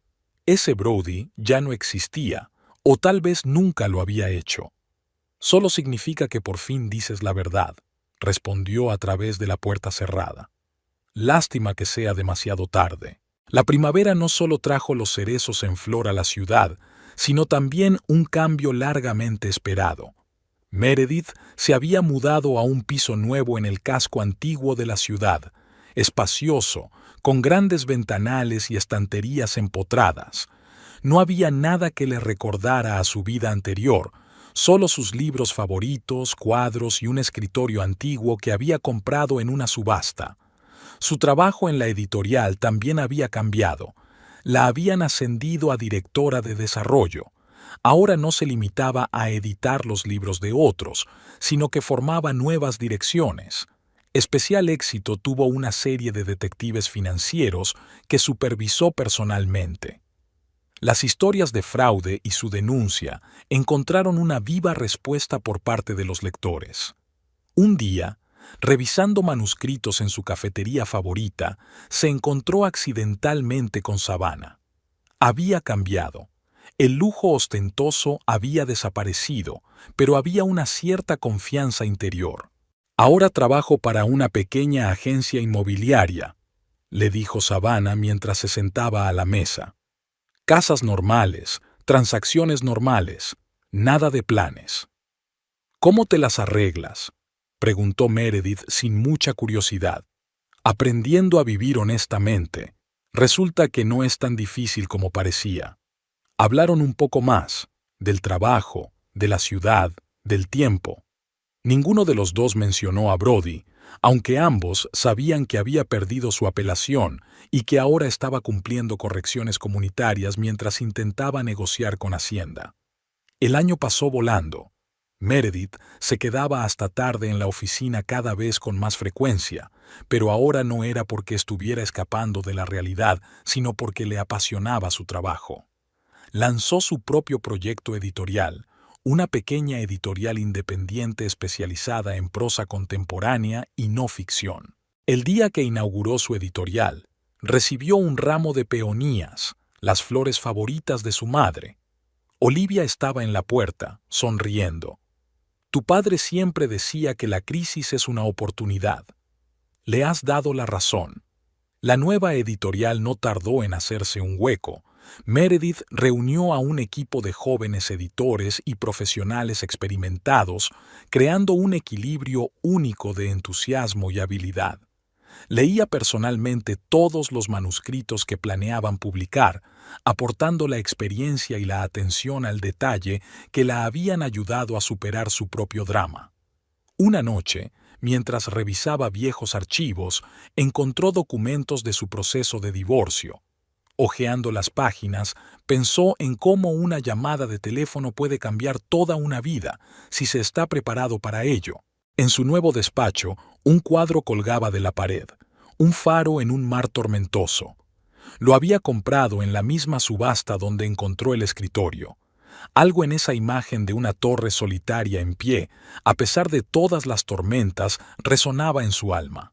Ese Brody ya no existía, o tal vez nunca lo había hecho. «Solo significa que por fin dices la verdad», respondió a través de la puerta cerrada. «Lástima que sea demasiado tarde». La primavera no solo trajo los cerezos en flor a la ciudad, sino también un cambio largamente esperado. Meredith se había mudado a un piso nuevo en el casco antiguo de la ciudad, espacioso, con grandes ventanales y estanterías empotradas. No había nada que le recordara a su vida anterior, solo sus libros favoritos, cuadros y un escritorio antiguo que había comprado en una subasta. Su trabajo en la editorial también había cambiado. La habían ascendido a directora de desarrollo. Ahora no se limitaba a editar los libros de otros, sino que formaba nuevas direcciones. Especial éxito tuvo una serie de detectives financieros que supervisó personalmente. Las historias de fraude y su denuncia encontraron una viva respuesta por parte de los lectores. Un día, revisando manuscritos en su cafetería favorita, se encontró accidentalmente con Savannah. Había cambiado. El lujo ostentoso había desaparecido, pero había una cierta confianza interior. «Ahora trabajo para una pequeña agencia inmobiliaria», le dijo Savannah mientras se sentaba a la mesa. «Casas normales, transacciones normales, nada de planes». «¿Cómo te las arreglas?», preguntó Meredith sin mucha curiosidad. «Aprendiendo a vivir honestamente. Resulta que no es tan difícil como parecía». Hablaron un poco más, del trabajo, de la ciudad, del tiempo. Ninguno de los dos mencionó a Brody, aunque ambos sabían que había perdido su apelación y que ahora estaba cumpliendo correcciones comunitarias mientras intentaba negociar con Hacienda. El año pasó volando. Meredith se quedaba hasta tarde en la oficina cada vez con más frecuencia, pero ahora no era porque estuviera escapando de la realidad, sino porque le apasionaba su trabajo. Lanzó su propio proyecto editorial, una pequeña editorial independiente especializada en prosa contemporánea y no ficción. El día que inauguró su editorial, recibió un ramo de peonías, las flores favoritas de su madre. Olivia estaba en la puerta, sonriendo. «Tu padre siempre decía que la crisis es una oportunidad. Le has dado la razón». La nueva editorial no tardó en hacerse un hueco. Meredith reunió a un equipo de jóvenes editores y profesionales experimentados, creando un equilibrio único de entusiasmo y habilidad. Leía personalmente todos los manuscritos que planeaban publicar, aportando la experiencia y la atención al detalle que la habían ayudado a superar su propio drama. Una noche, mientras revisaba viejos archivos, encontró documentos de su proceso de divorcio. Hojeando las páginas, pensó en cómo una llamada de teléfono puede cambiar toda una vida si se está preparado para ello. En su nuevo despacho, un cuadro colgaba de la pared, un faro en un mar tormentoso. Lo había comprado en la misma subasta donde encontró el escritorio. Algo en esa imagen de una torre solitaria en pie, a pesar de todas las tormentas, resonaba en su alma.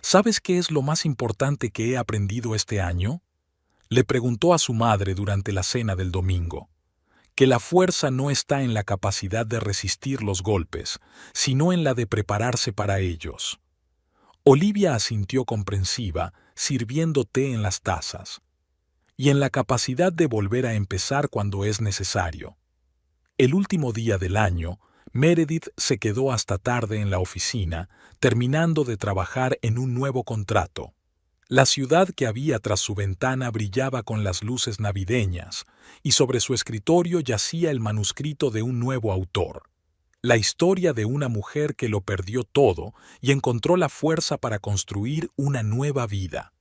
¿Sabes qué es lo más importante que he aprendido este año?, le preguntó a su madre durante la cena del domingo. Que la fuerza no está en la capacidad de resistir los golpes, sino en la de prepararse para ellos. Olivia asintió comprensiva, sirviendo té en las tazas. Y en la capacidad de volver a empezar cuando es necesario. El último día del año, Meredith se quedó hasta tarde en la oficina, terminando de trabajar en un nuevo contrato. La ciudad que había tras su ventana brillaba con las luces navideñas, y sobre su escritorio yacía el manuscrito de un nuevo autor. La historia de una mujer que lo perdió todo y encontró la fuerza para construir una nueva vida.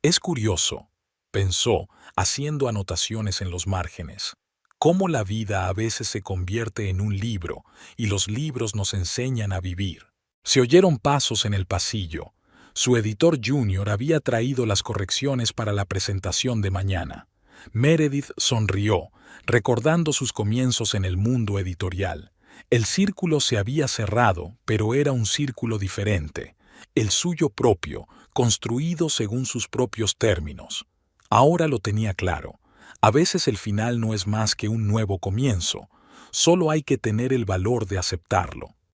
Es curioso, pensó, haciendo anotaciones en los márgenes, cómo la vida a veces se convierte en un libro y los libros nos enseñan a vivir. Se oyeron pasos en el pasillo. Su editor junior había traído las correcciones para la presentación de mañana. Meredith sonrió, recordando sus comienzos en el mundo editorial. El círculo se había cerrado, pero era un círculo diferente, el suyo propio, construido según sus propios términos. Ahora lo tenía claro. A veces el final no es más que un nuevo comienzo. Solo hay que tener el valor de aceptarlo.